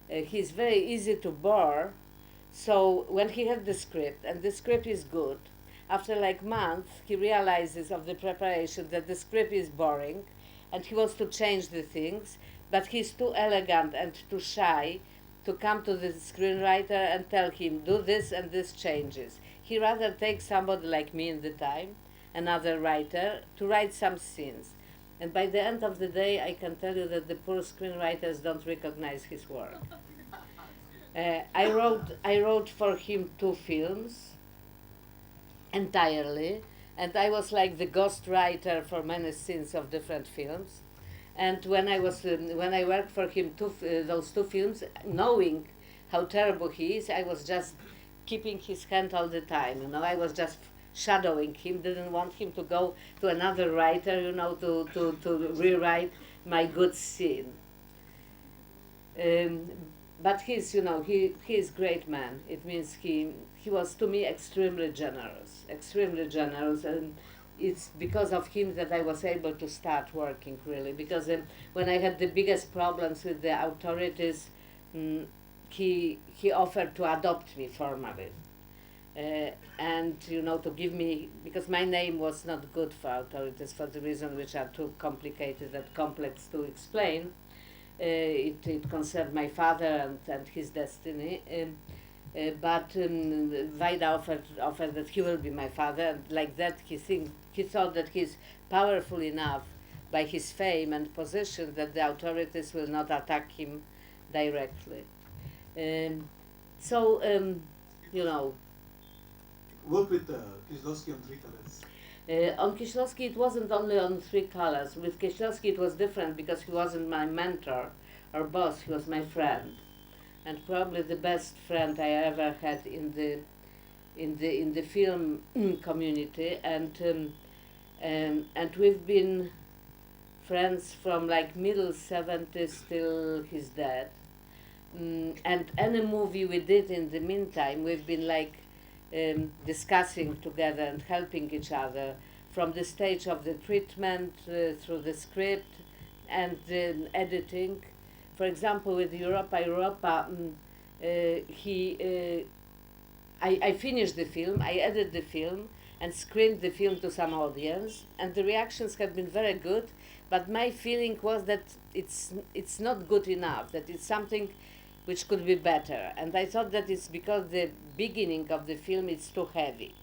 S4: he's very easy to bore. So when he had the script, and the script is good, after like month, he realizes of the preparation that the script is boring, and he wants to change the things, but he's too elegant and too shy to come to the screenwriter and tell him, do this and this changes. He rather takes somebody like me in the time, another writer, to write some scenes. And by the end of the day, I can tell you that the poor screenwriters don't recognize his work. I wrote for him 2 films entirely, and I was like the ghost writer for many scenes of different films. And when I worked for him those 2 films, knowing how terrible he is, I was just keeping his hand all the time. You know, I was just shadowing him. Didn't want him to go to another writer, you know, to rewrite my good scene. But he's, you know, he's great man. It means he was to me extremely generous, and it's because of him that I was able to start working really. Because when I had the biggest problems with the authorities, he offered to adopt me formally, and you know, to give me, because my name was not good for authorities for the reason which are too complicated and complex to explain. It concerned my father and his destiny. But Vaida offered that he will be my father, and like that he thought that he's powerful enough by his fame and position that the authorities will not attack him directly. So, you know.
S7: Work with Kieślowski on 3 colors.
S4: On Kieślowski, it wasn't only on 3 colors. With Kieślowski, it was different because he wasn't my mentor or boss. He was my friend, and probably the best friend I ever had in the film community. And we've been friends from like middle 70s till he's dead. And any movie we did in the meantime, we've been like discussing together and helping each other from the stage of the treatment through the script and editing. For example, with Europa, I finished the film, I edited the film and screened the film to some audience, and the reactions have been very good, but my feeling was that it's not good enough, that it's something which could be better. And I thought that it's because the beginning of the film is too heavy.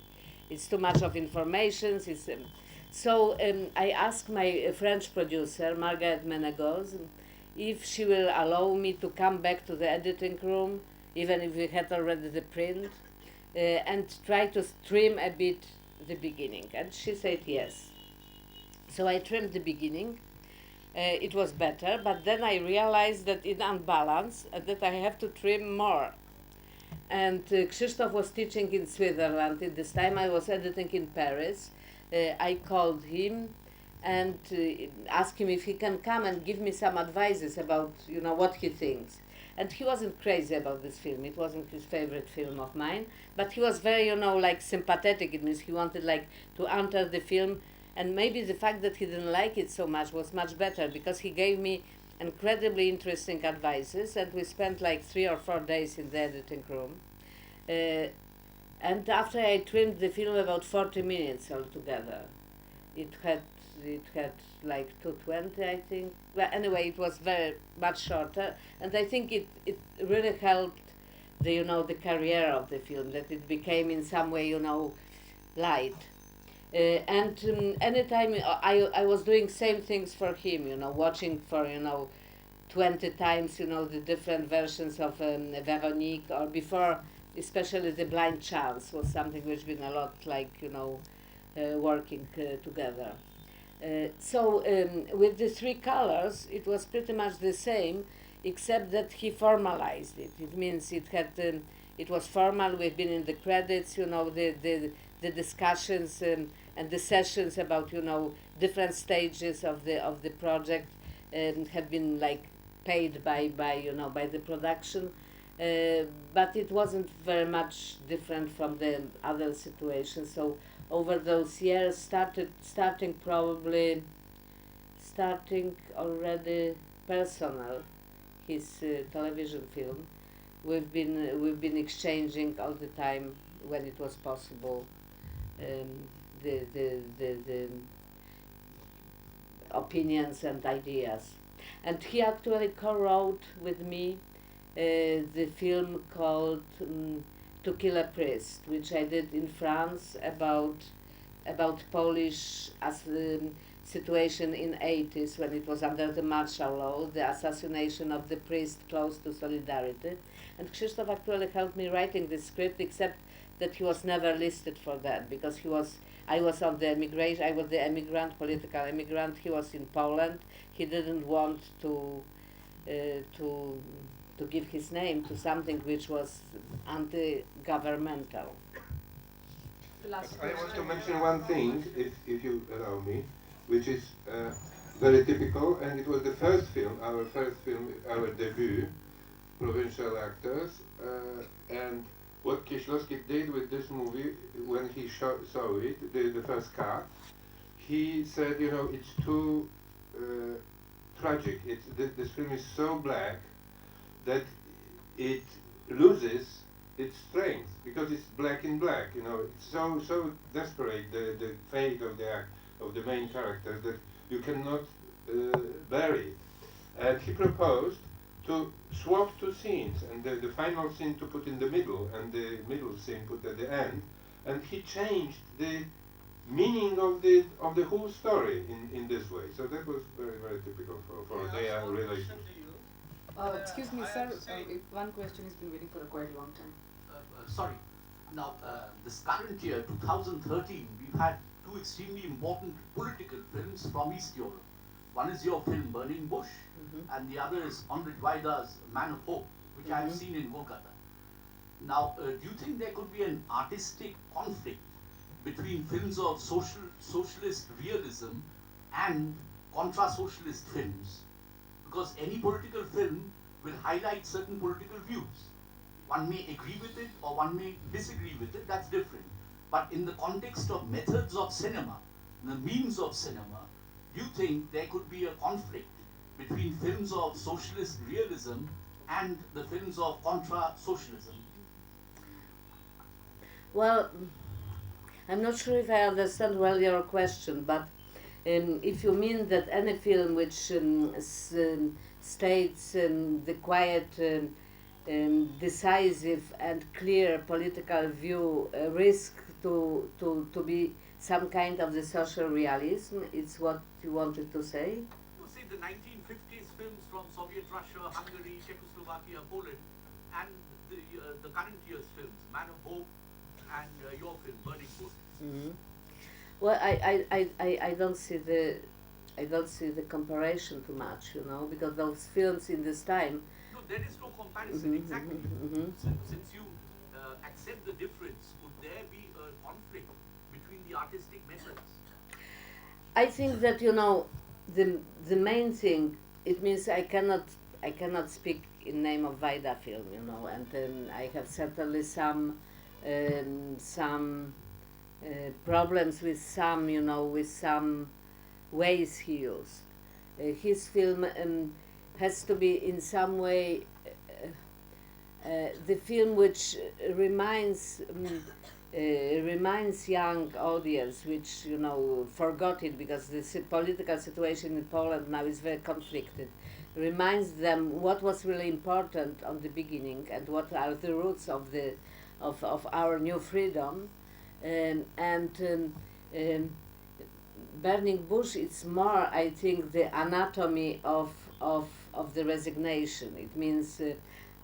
S4: It's too much of information. So I asked my French producer, Margaret Menegos, if she will allow me to come back to the editing room, even if we had already the print, and try to trim a bit the beginning. And she said yes. So I trimmed the beginning. It was better, but then I realized that it's unbalanced and that I have to trim more. And Krzysztof was teaching in Switzerland. At this time I was editing in Paris. I called him and asked him if he can come and give me some advices about, you know, what he thinks. And he wasn't crazy about this film. It wasn't his favorite film of mine, but he was very, you know, like sympathetic. It means he wanted like to enter the film. And maybe the fact that he didn't like it so much was much better, because he gave me incredibly interesting advices, and we spent like 3 or 4 days in the editing room. And after I trimmed the film about 40 minutes altogether, it had like 220, I think. Well, anyway, it was very much shorter, and I think it really helped the, you know, the career of the film, that it became in some way, you know, light. And anytime I was doing same things for him, you know, watching for, you know, 20 times, you know, the different versions of Veronique, or before, especially The Blind Chance was something which been a lot like, you know, working together. So with the 3 colors, it was pretty much the same, except that he formalized it. It means it had, it was formal. We've been in the credits, you know, the discussions and the sessions about, you know, different stages of the project have been like paid by you know, by the production, but it wasn't very much different from the other situations. So over those years, starting already personal, his television film. We've been exchanging all the time when it was possible. The opinions and ideas. And he actually co-wrote with me the film called To Kill a Priest, which I did in France about Polish situation in 80s when it was under the martial law, the assassination of the priest close to Solidarity. And Krzysztof actually helped me writing the script, except that he was never listed for that because I was on the immigration. I was the political immigrant. He was in Poland. He didn't want to give his name to something which was anti-governmental.
S8: I want to mention one thing, if you allow me, which is very typical, and it was the first film, our debut, provincial actors, and what Kieślowski did with this movie, when he saw it, the first cut, he said, it's too tragic. This film is so black that it loses its strength because it's black in black. It's so desperate, the fate of the main characters, that you cannot bear it. And he proposed to swap two scenes, and the final scene to put in the middle, and the middle scene put at the end. And he changed the meaning of the whole story in this way. So that was very, very typical for their relation.
S3: Excuse me, sir. One question has been waiting for a quite long time.
S5: Sorry. Now, this current year, 2013, we've had two extremely important political films from East Europe. One is your film Burning Bush, and the other is Andrzej Wajda's Man of Hope, which I have seen in Kolkata. Now, do you think there could be an artistic conflict between films of socialist realism and contra-socialist films? Because any political film will highlight certain political views. One may agree with it or one may disagree with it, that's different. But in the context of methods of cinema, the means of cinema, do you think there could be a conflict between films of socialist realism and the films of contra-socialism?
S4: Well, I'm not sure if I understand well your question, but if you mean that any film which states the quiet, decisive and clear political view risk to be some kind of the social realism, it's what you wanted to say?
S5: You see the 1950s films from Soviet Russia, Hungary, Czechoslovakia, Poland, and the current year's films, Man of Hope and your film, Burning Bush.
S4: Well, I don't see the comparison too much, because those films in this time.
S5: No, there is no comparison, exactly. Since you accept the difference, could there be a conflict between the artistic methods?
S4: I think that the main thing, it means I cannot speak in name of Wajda film, and I have certainly some problems with some ways he used. His film has to be in some way the film which reminds young audience, which forgot it because the political situation in Poland now is very conflicted. Reminds them what was really important on the beginning and what are the roots of our new freedom. Burning Bush, it's more, I think, the anatomy of the resignation. It means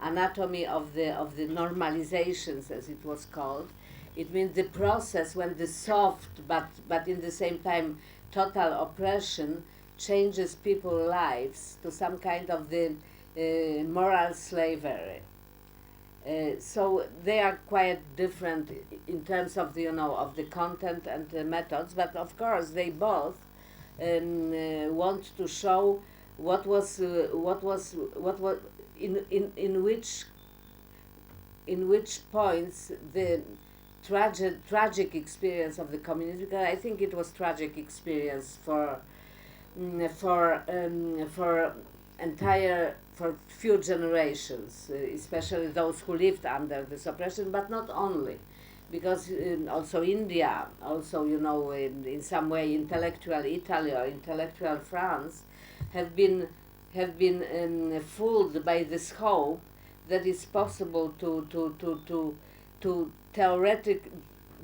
S4: anatomy of the normalizations, as it was called. It means the process when the soft but in the same time total oppression changes people's lives to some kind of the moral slavery. So they are quite different in terms of of the content and the methods, but of course they both want to show what was in which in which points the tragic experience of the communists, because I think it was tragic experience for entire for few generations, especially those who lived under this oppression, but not only, because also India, also in some way intellectual Italy or intellectual France, have been fooled by this hope that it's possible to theoretic,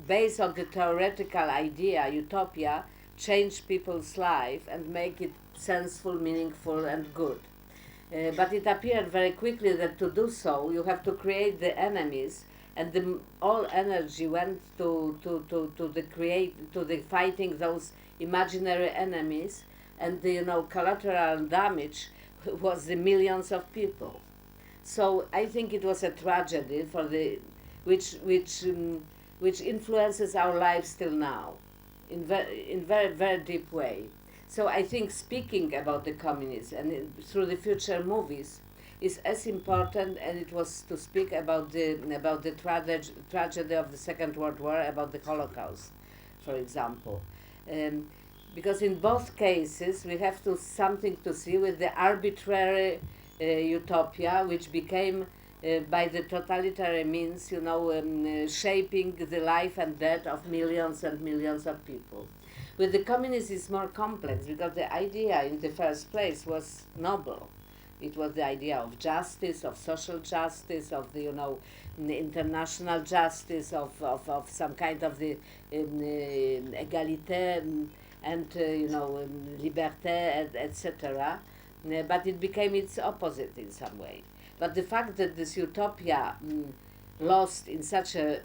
S4: based on the theoretical idea utopia, change people's life and make it sensible, meaningful, and good. But it appeared very quickly that to do so, you have to create the enemies, and all energy went to the fighting those imaginary enemies, and the collateral damage was the millions of people. So I think it was a tragedy for the which influences our lives till now, in very deep way. So I think speaking about the communists and through the future movies is as important as it was to speak about the tragedy of the Second World War, about the Holocaust, for example. Because in both cases we have something to see with the arbitrary utopia, which became by the totalitarian means, shaping the life and death of millions and millions of people. With the communists, it's more complex, because the idea in the first place was noble. It was the idea of justice, of social justice, of the international justice, of some kind of the égalité and liberté, etc. But it became its opposite in some way. But the fact that this utopia lost in such a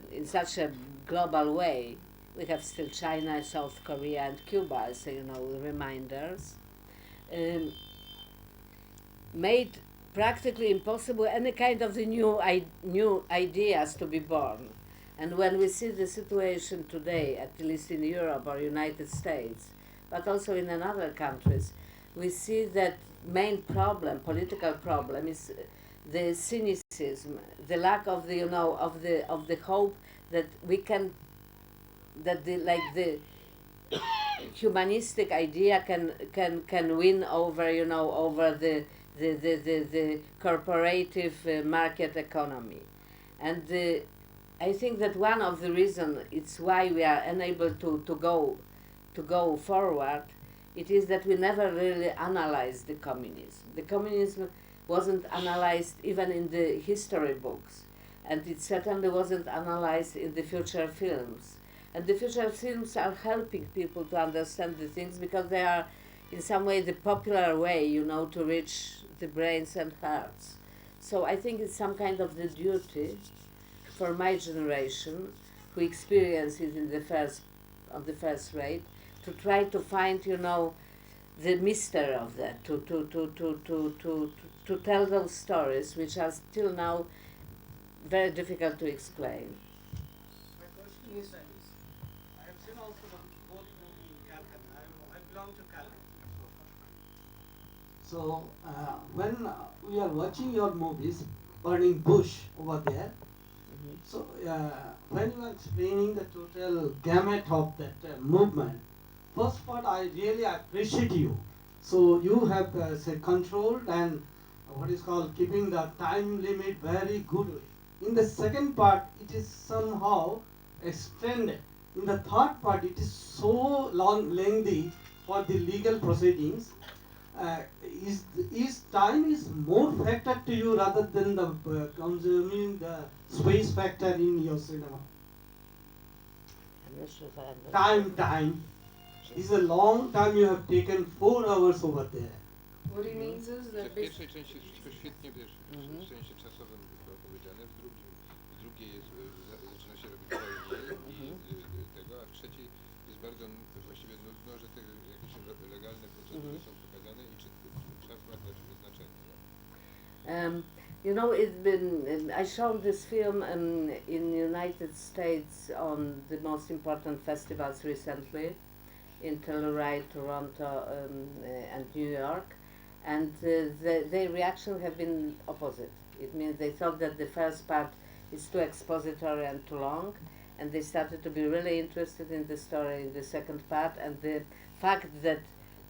S4: global way, we have still China, South Korea, and Cuba as reminders, made practically impossible any kind of the new ideas to be born. And when we see the situation today, at least in Europe or United States, but also in other countries, we see that main problem, political problem, is the cynicism, the lack of the of the hope that we can, that the humanistic idea can win over over the corporative market economy. And I think that one of the reasons it's why we are unable to go forward, it is that we never really analyzed the communism. The communism wasn't analyzed even in the history books, and it certainly wasn't analyzed in the future films. And the future films are helping people to understand the things, because they are in some way the popular way, to reach the brains and hearts. So I think it's some kind of the duty for my generation, who experience it on the first rate, to try to find, the mystery of that, to tell those stories which are still now very difficult to explain.
S9: My question is that I have seen also both movie in Calcutta. I belong to Calcutta.
S10: So when we are watching your movies, Burning Bush over there, so when you are explaining the total gamut of that movement, first part I really appreciate you. So you have say controlled and what is called keeping the time limit very good. In the second part, it is somehow extended. In the third part, it is so lengthy for the legal proceedings. Is time is more factor to you rather than the consuming the space factor in your cinema?
S4: I'm not sure if I understand.
S10: Time. This is a long time you have taken 4 hours over there.
S3: What he means is
S8: Że
S3: that
S8: w pierwszej części jest wszystko świetnie, wiesz, w sensie czasowym opowiedziane, w drugiej jest, zaczyna się robić wolniej i tego, a w trzeciej jest bardzo właściwie nudno, że te jakieś legalne procedury są pokazane i czy czas ma dla ciebie znaczenie.
S4: I showed this film in United States on the most important festivals recently, in Telluride, Toronto, and New York, and their reaction have been opposite. It means they thought that the first part it's too expository and too long, and they started to be really interested in the story in the second part, and the fact that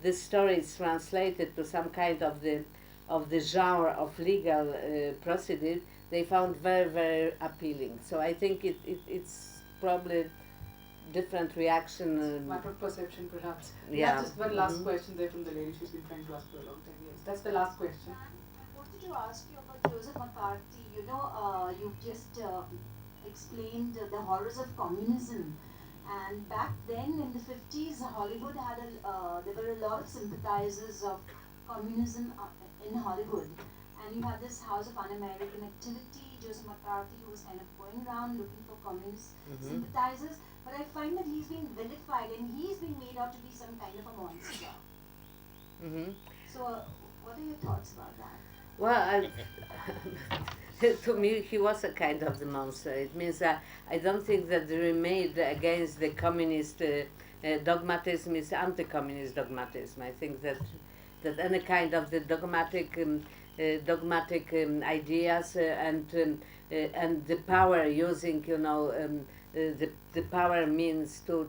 S4: this story is translated to some kind of the genre of legal procedure, they found very, very appealing. So I think it's probably different reaction.
S3: Matter of perception, perhaps. We
S4: Yeah.
S3: have just one last question there from the lady. She's been trying to ask for a long time. Yes, that's the last question.
S11: I wanted to ask you about Joseph McCarthy. You've just explained the horrors of communism. And back then in the 50s, Hollywood there were a lot of sympathizers of communism in Hollywood. And you had this House of Un-American Activity, Joseph McCarthy, who was kind of going around looking for communist sympathizers. But I find that he's been vilified and he's been made out to be some kind of a monster. So, what are your thoughts about that?
S4: Well, to me, he was a kind of the monster. It means I don't think that the remade against the communist dogmatism is anti-communist dogmatism. I think that any kind of the dogmatic ideas and the power using, the power means to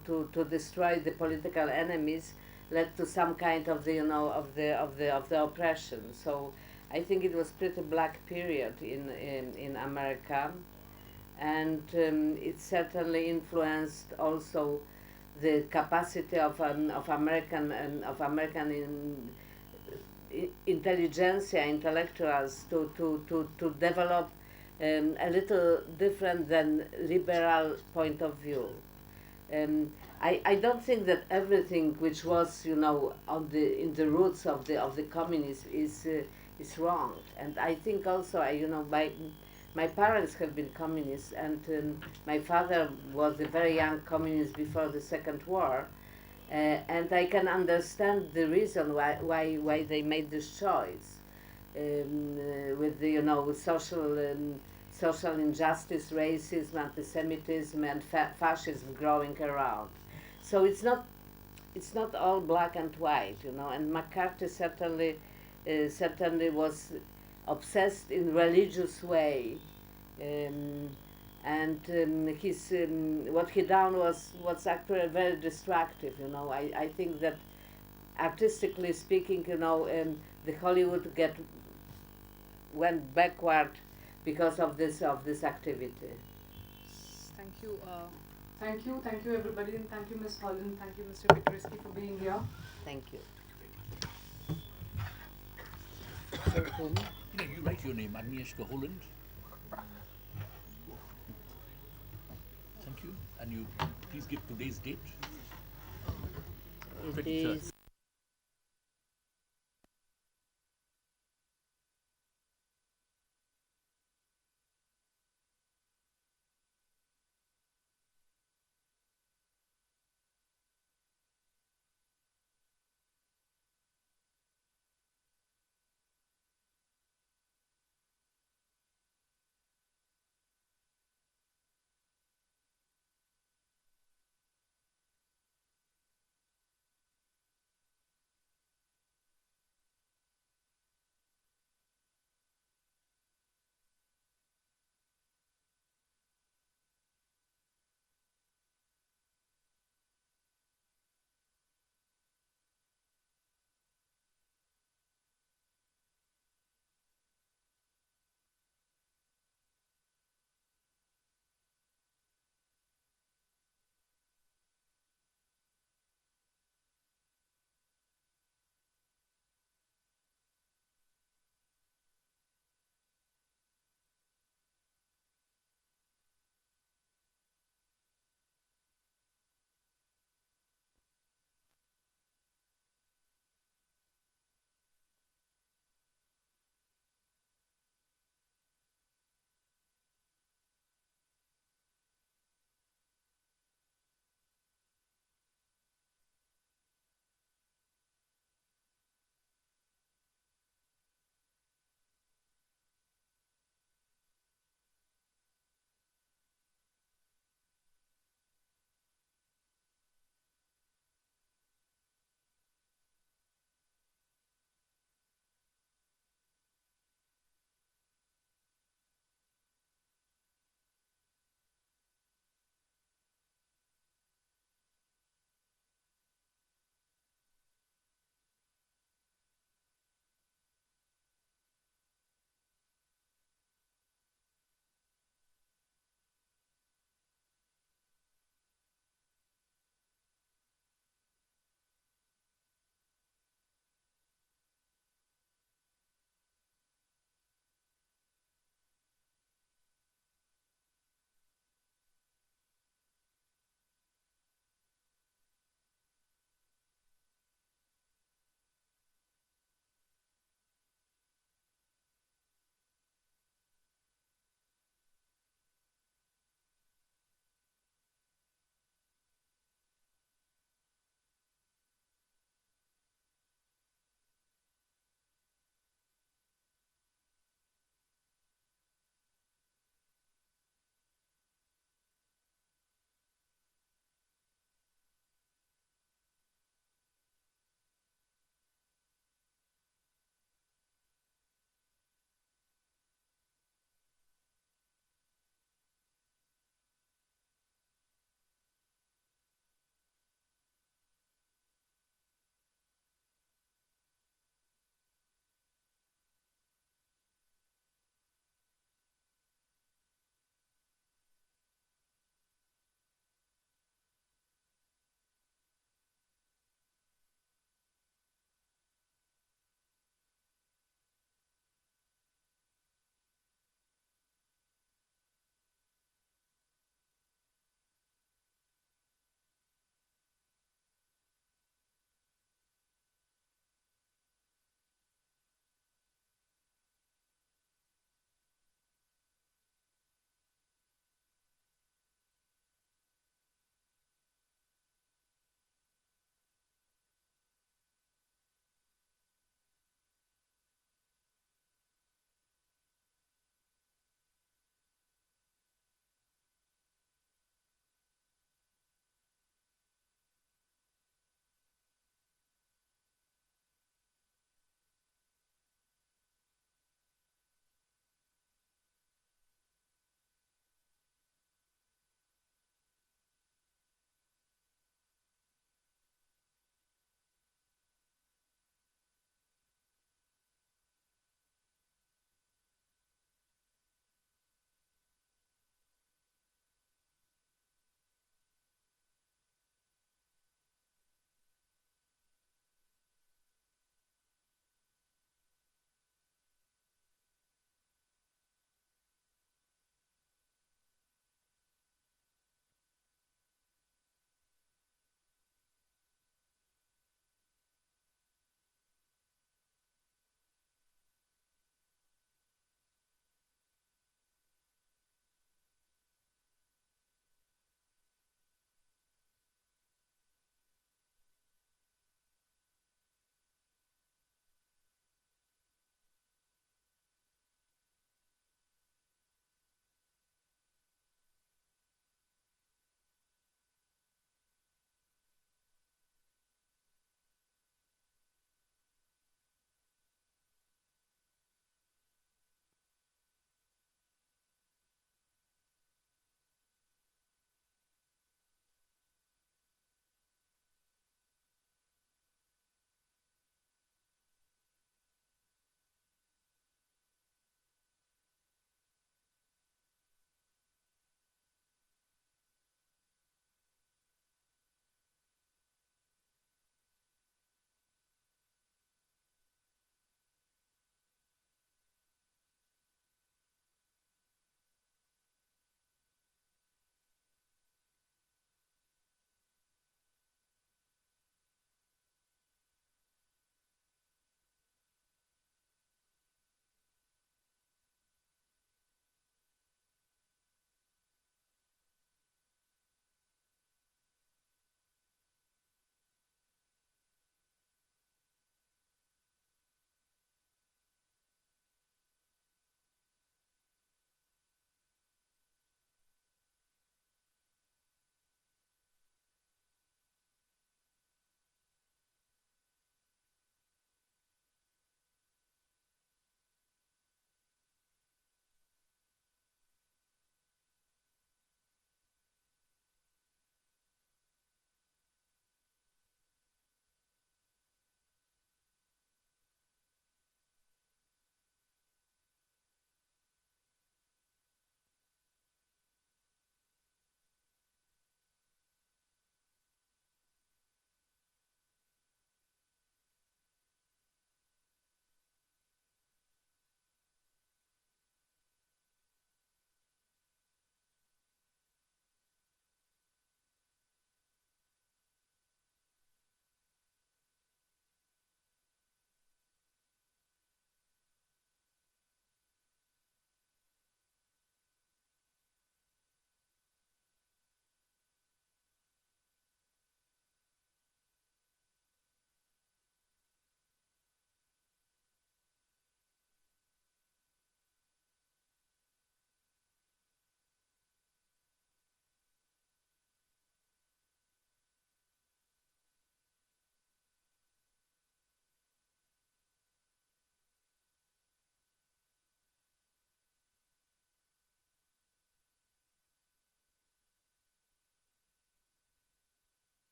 S4: destroy the political enemies led to some kind of the oppression. So I think it was pretty black period in America, and it certainly influenced also the capacity of American intelligentsia, intellectuals to develop a little different than liberal point of view. I don't think that everything which was on in the roots of the communism is wrong, and I think also my parents have been communists, and my father was a very young communist before the Second War, and I can understand the reason why they made this choice, with the social injustice, racism, anti-Semitism, and fascism growing around. So it's not all black and white, And McCarthy certainly was obsessed in religious way, and his what he done was actually very destructive. I think that artistically speaking, the Hollywood went backward because of this activity.
S3: Thank you. Thank you everybody, and thank you Ms. Holland, thank you Mr. Petrisky for being here.
S4: Thank you.
S5: You write your name, Agnieszka Holland. Thank you. And you please give today's date.
S4: It is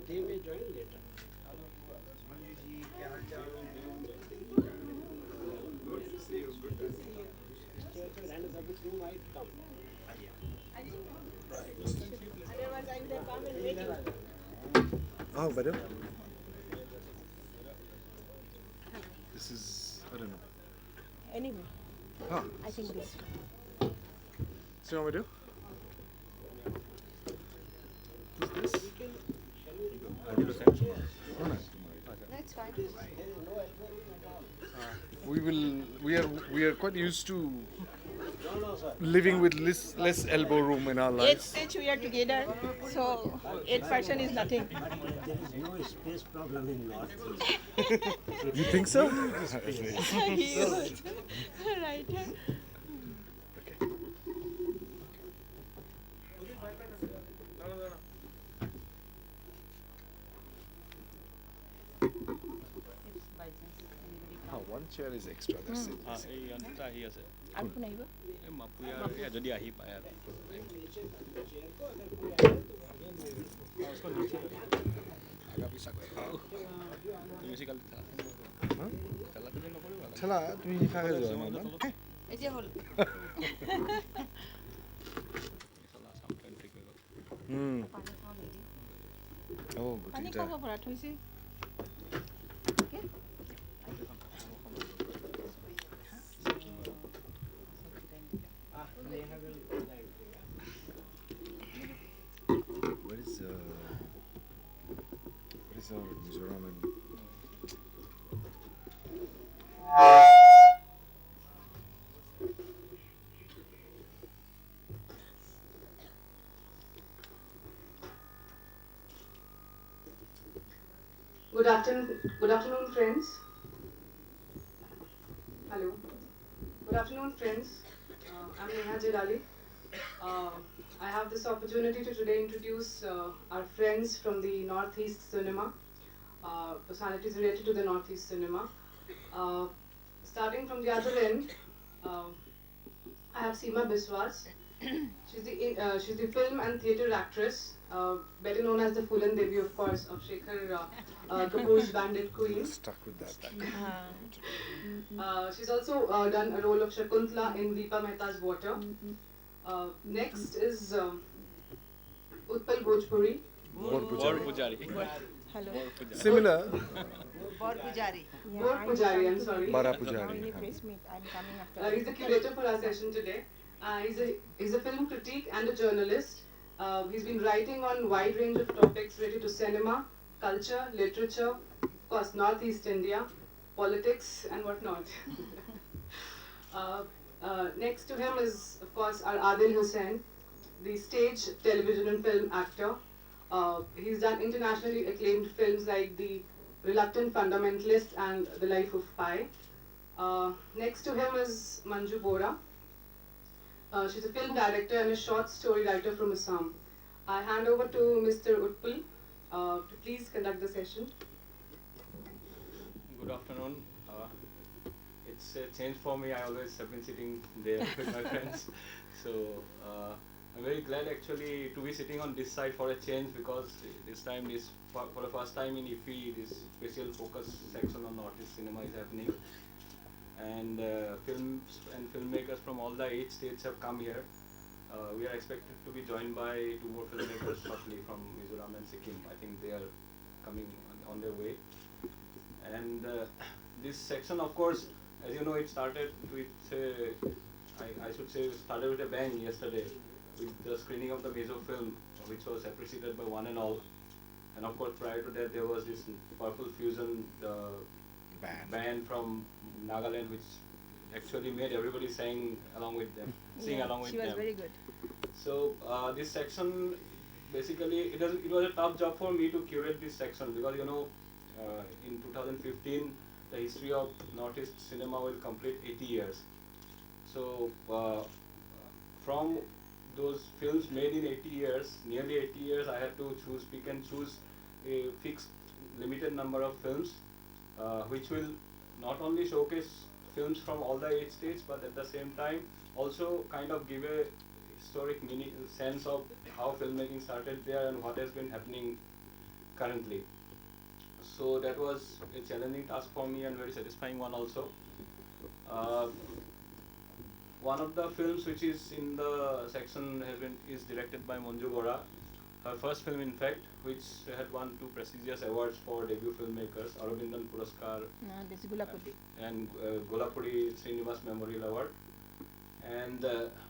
S10: They may join later.
S12: Oh, madam. This is, I don't know.
S2: Anyway,
S12: Ah,
S2: I think this.
S12: so you want me to do? Who's this? Oh, no.
S2: That's fine.
S12: We are quite used to living with less elbow room in our lives.
S2: Since we are together, so 8% is nothing.
S10: There is no space problem in Northeast.
S12: You think so?
S2: Huge. Right.
S12: One chair is extra. That's it.
S2: আৰু কোন আহিব?
S13: যদি আহি পায় আৰু
S12: ঠেলা তুমি ইফালে যোৱা মামা
S2: এতিয়া হ'ল। পানী খাব পৰা থৈছে।
S12: What is our Mizoram and
S3: Good afternoon, friends. Hello. Good afternoon, friends. I'm Neha Jirali. I have this opportunity to today introduce our friends from the Northeast cinema, personalities related to the Northeast cinema. Starting from the other end, I have Seema Biswas. She's the film and theatre actress, better known as the Fulan Devi, of course, of Shekhar Kapoor's Bandit Queen.
S12: Stuck with that.
S3: She's also done a role of Shakuntala in Deepa Mehta's Water. Next is Utpal Bhojpuri.
S2: Hello.
S12: Similar.
S2: Bor Pujari.
S3: Bor Pujari, I'm sorry.
S12: Bara Pujari.
S2: Any press meet, I'm coming after.
S3: He's the curator for our session today. He's a film critic and a journalist. He's been writing on a wide range of topics related to cinema, culture, literature, of course, Northeast India, politics, and whatnot. Next to him is, of course, our Adil Hussain, the stage, television, and film actor. He's done internationally acclaimed films like The Reluctant Fundamentalist and The Life of Pi. Next to him is Manju Bora. She's a film director and a short story writer from Assam. I hand over to Mr. Utpal to please conduct the session.
S13: Good afternoon. It's a change for me. I always have been sitting there with my friends. So I'm very glad actually to be sitting on this side for a change, because this time is for the first time in Iffi, this special focus section on artist cinema is happening. And films and filmmakers from all the 8 states have come here. We are expected to be joined by 2 more filmmakers shortly from Mizoram and Sikkim. I think they are coming on their way. And this section, of course, as you know, it started with, I should say, started with a bang yesterday with the screening of the Mezo film, which was appreciated by one and all. And of course, prior to that, there was this Purple Fusion band from Nagaland, which actually made everybody sing along with them. Sing along with
S2: she was
S13: them.
S2: very good.
S13: So this section, basically, it was a tough job for me to curate this section, because in 2015 the history of Northeast cinema will complete 80 years. So from those films made in 80 years, nearly 80 years, I had to pick and choose a fixed limited number of films, which will not only showcase films from all the 8 states, but at the same time also kind of give a historic sense of how filmmaking started there and what has been happening currently. So that was a challenging task for me and very satisfying one also. One of the films which is in the section is directed by Manju Gora. Her first film, in fact, which had won 2 prestigious awards for debut filmmakers, Arabindan Puraskar
S2: This is Gulapudi.
S13: and Golapudi Srinivas Memorial Award. And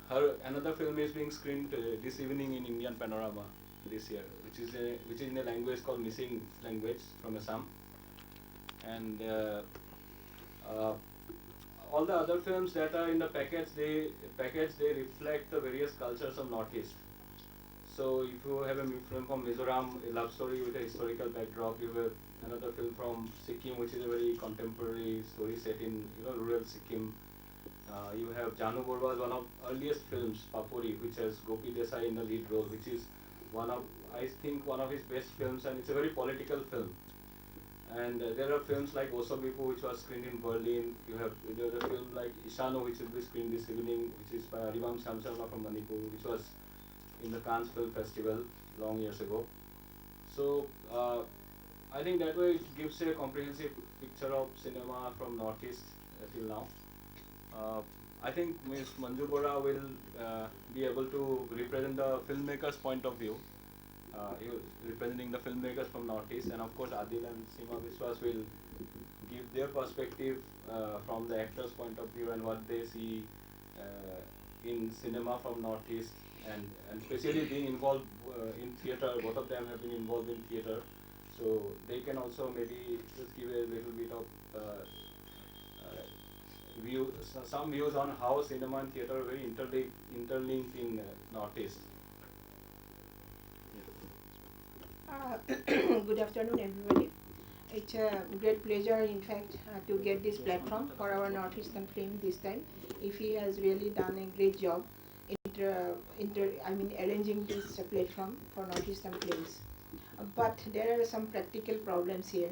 S13: her another film is being screened this evening in Indian Panorama this year, which is in a language called Missing Language from Assam. And all the other films that are in the package, they reflect the various cultures of Northeast. So if you have a film from Mizoram, a love story with a historical backdrop, you have another film from Sikkim, which is a very contemporary story set in rural Sikkim. You have Janu Borwa's one of earliest films, Papuri, which has Gopi Desai in the lead role, which is one of his best films, and it's a very political film. And there are films like Osobipu, which was screened in Berlin. There's a film like Ishano, which will be screened this evening, which is by Aribam Shamsharma from Manipur, which was in the Cannes Film Festival long years ago. So I think that way it gives a comprehensive picture of cinema from Northeast till now. I think Ms. Manju Bora will be able to represent the filmmaker's point of view, representing the filmmakers from Northeast, and of course Adil and Seema Biswas will give their perspective from the actor's point of view and what they see in cinema from Northeast, and especially being involved in theatre. Both of them have been involved in theatre, so they can also maybe just give a little bit of some views on how cinema and theatre are very interlinked in Northeast.
S2: Good afternoon, everybody. It's a great pleasure, in fact, to get this platform for our Northeastern film this time. Iffi has really done a great job arranging this platform for Northeastern films. But there are some practical problems here.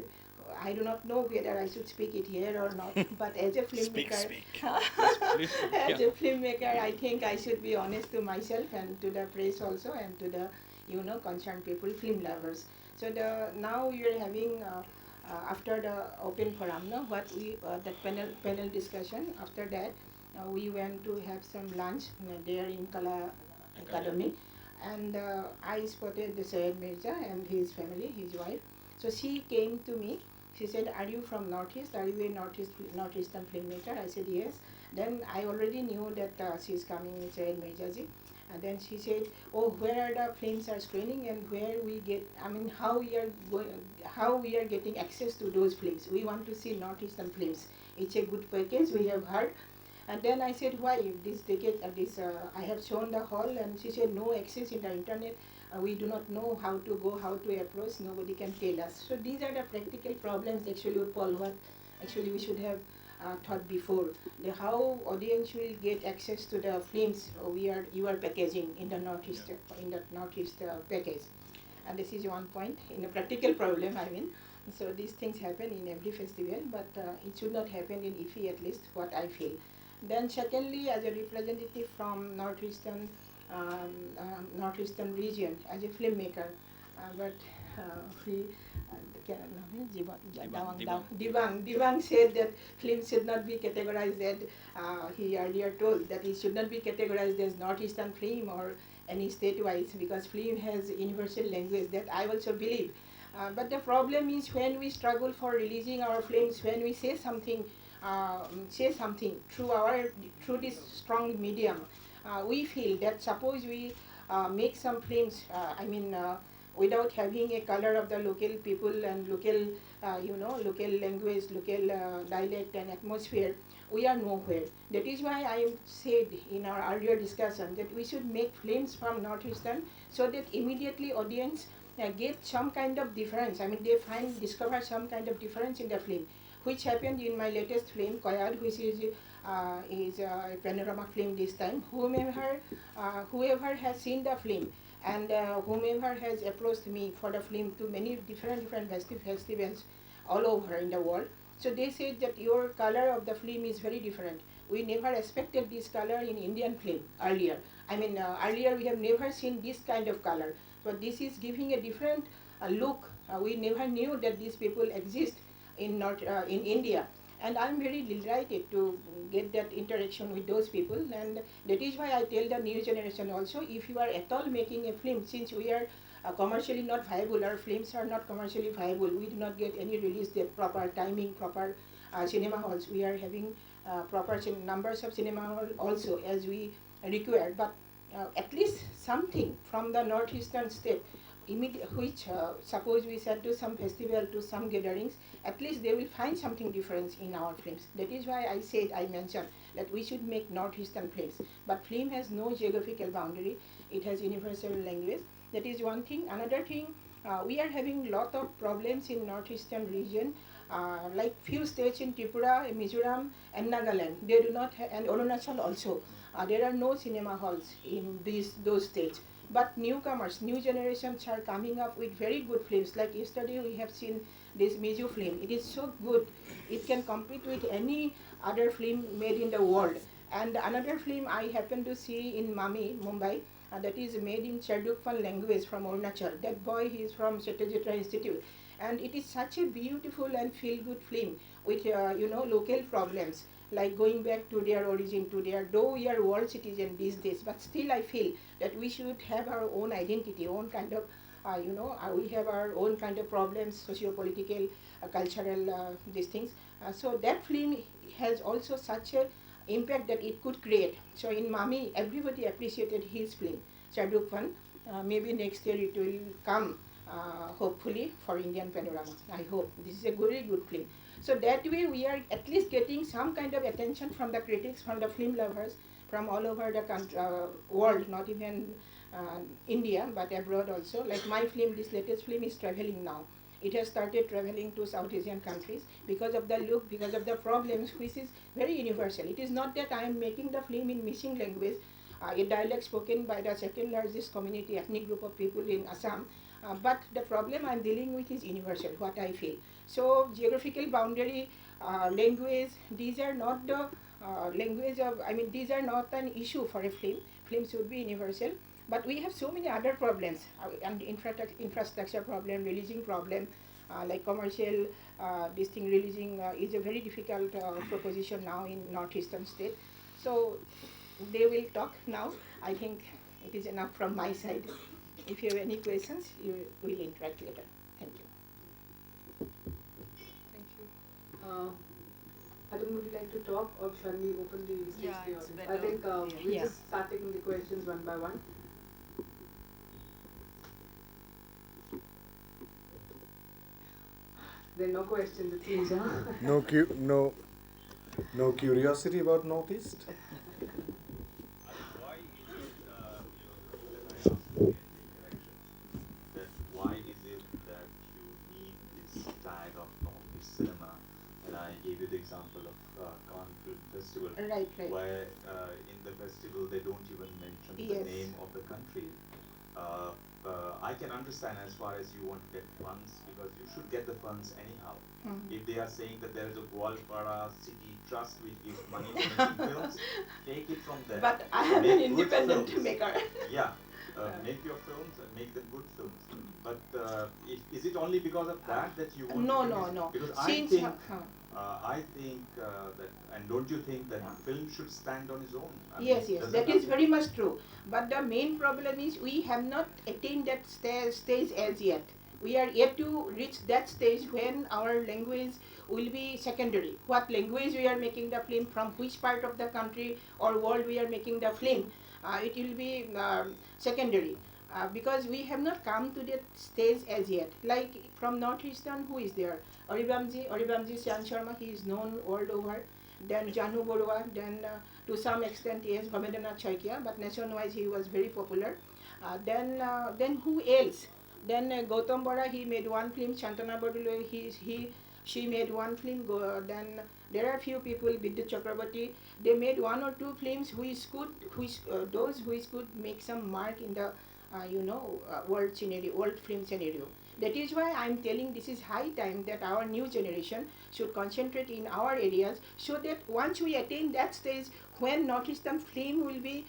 S2: I do not know whether I should speak it here or not, but as a filmmaker, as a filmmaker, I think I should be honest to myself and to the press also, and to the concerned people, film lovers. So now we are having after the open forum, that panel discussion. After that, we went to have some lunch there in Kala Academy, and I spotted the Syed Mirza and his family, his wife. So she came to me. She said, "Are you from Northeast? Are you a Northeastern filmmaker?" I said, "Yes." Then I already knew that she's coming with Syed Mirza ji. And then she said, "Oh, where are the films are screening, and where we get? How we are getting access to those films? We want to see Northeastern films. It's a good package. We have heard." And then I said, "Why this ticket? I have shown the hall," and she said, "No access in the internet. We do not know how to go, how to approach. Nobody can tell us." So these are the practical problems actually, Paul. What actually we should have thought before. How audience will get access to the films you are packaging in the Northeast package. And this is one point in a practical problem, I mean. So these things happen in every festival, but it should not happen in Iffi, at least what I feel. Then secondly, as a representative from northeastern region, as a filmmaker, but we Dibang said that films should not be categorized as he earlier told that it should not be categorized as northeastern film or any state-wise, because film has universal language, that I also believe. But the problem is when we struggle for releasing our films, when we say something through this strong medium, we feel that suppose we make some films, without having a color of the local people and local language, local dialect and atmosphere, we are nowhere. That is why I said in our earlier discussion that we should make films from northeastern, so that immediately audience get some kind of difference. I mean, they discover some kind of difference in the film, which happened in my latest film, Koyad, which is a panorama film this time. Whoever has seen the film and whomever has approached me for the film to many different festivals all over in the world, so they said that your color of the film is very different. We never expected this color in Indian film earlier. Earlier we have never seen this kind of color. So this is giving a different look. We never knew that these people exist in India. And I'm very delighted to get that interaction with those people, and that is why I tell the new generation also, if you are at all making a film, since we are commercially not viable, our films are not commercially viable, we do not get any release date, proper timing, proper cinema halls, we are having proper numbers of cinema hall also as we require, but at least something from the northeastern state, which suppose we send to some festival, to some gatherings, at least they will find something different in our films. That is why I mentioned that we should make northeastern films. But film has no geographical boundary, it has universal language. That is one thing. Another thing, we are having lot of problems in northeastern region, like few states in Tripura, Mizoram and Nagaland, they do not and Arunachal also. There are no cinema halls in those states. But newcomers, new generations are coming up with very good films. Like yesterday we have seen this Mizo film. It is so good. It can compete with any other film made in the world. And another film I happened to see in Mumbai, that is made in Cherdukpan language from Arunachal. That boy, he is from Satyajitra Institute. And it is such a beautiful and feel-good film with, local problems, like going back to their origin, though we are world citizen these days, but still I feel that we should have our own identity, own kind of, we have our own kind of problems, socio-political, cultural, these things. So that film has also such a impact that it could create. So in Mami, everybody appreciated his film, Chaduk Fan. Maybe next year it will come, hopefully, for Indian Panorama. I hope. This is a very good film. So that way we are at least getting some kind of attention from the critics, from the film lovers, from all over the world, not even India, but abroad also. Like my film, this latest film is traveling now. It has started traveling to South Asian countries because of the look, because of the problems, which is very universal. It is not that I am making the film in missing language, a dialect spoken by the second largest community, ethnic group of people in Assam. But the problem I'm dealing with is universal, what I feel. So geographical boundary, language, these are not the these are not an issue for a film. Film should be universal. But we have so many other problems, and infrastructure problem, releasing problem, like commercial, this thing releasing is a very difficult proposition now in northeastern state. So they will talk now. I think it is enough from my side. If you have any questions, you will interact later. Thank you.
S3: Thank you. Adam, would you like to talk, or shall we open the stage to the audience? I think we'll just start taking the questions one by one. There are no questions, it seems, huh?
S12: No curiosity about Northeast?
S7: Why is it, that why is it that you need this tag of Northeast cinema? And I gave you the example of Cannes Film Festival,
S2: Right.
S7: where in the festival they don't even mention the name of the country. I can understand as far as you want to get funds, because you should get the funds anyhow. If they are saying that there is a Gwalpara City Trust which gives money for making films, take it from there.
S2: But I am an
S7: Make good
S2: independent
S7: films.
S2: maker.
S7: Yeah, make your films and make them good films. But is it only because of that you want
S2: No,
S7: to
S2: no,
S7: do
S2: no.
S7: Because
S2: Since,
S7: I think that, and don't you think that film should stand on its own? I mean,
S2: yes,
S7: doesn't
S2: that
S7: have
S2: is
S7: to-
S2: very much true. But the main problem is we have not attained that stage as yet. We are yet to reach that stage when our language will be secondary. What language we are making the film, from which part of the country or world we are making the film, it will be secondary. Because we have not come to that stage as yet. Like from Northeastern, who is there? Oribamji Shan Sharma, he is known world over. Then Janu Borua, then to some extent yes, Bhavedranath Choikia, but nation-wise he was very popular. Then who else? Then Gautam Bora, he made one film. Shantana Badulo, she made one film. Then there are few people, Vidyut Chakrabarti, they made one or two films those which could make some mark in the world scenario, world film scenario. That is why I am telling this is high time that our new generation should concentrate in our areas, so that once we attain that stage when Northeastern film will be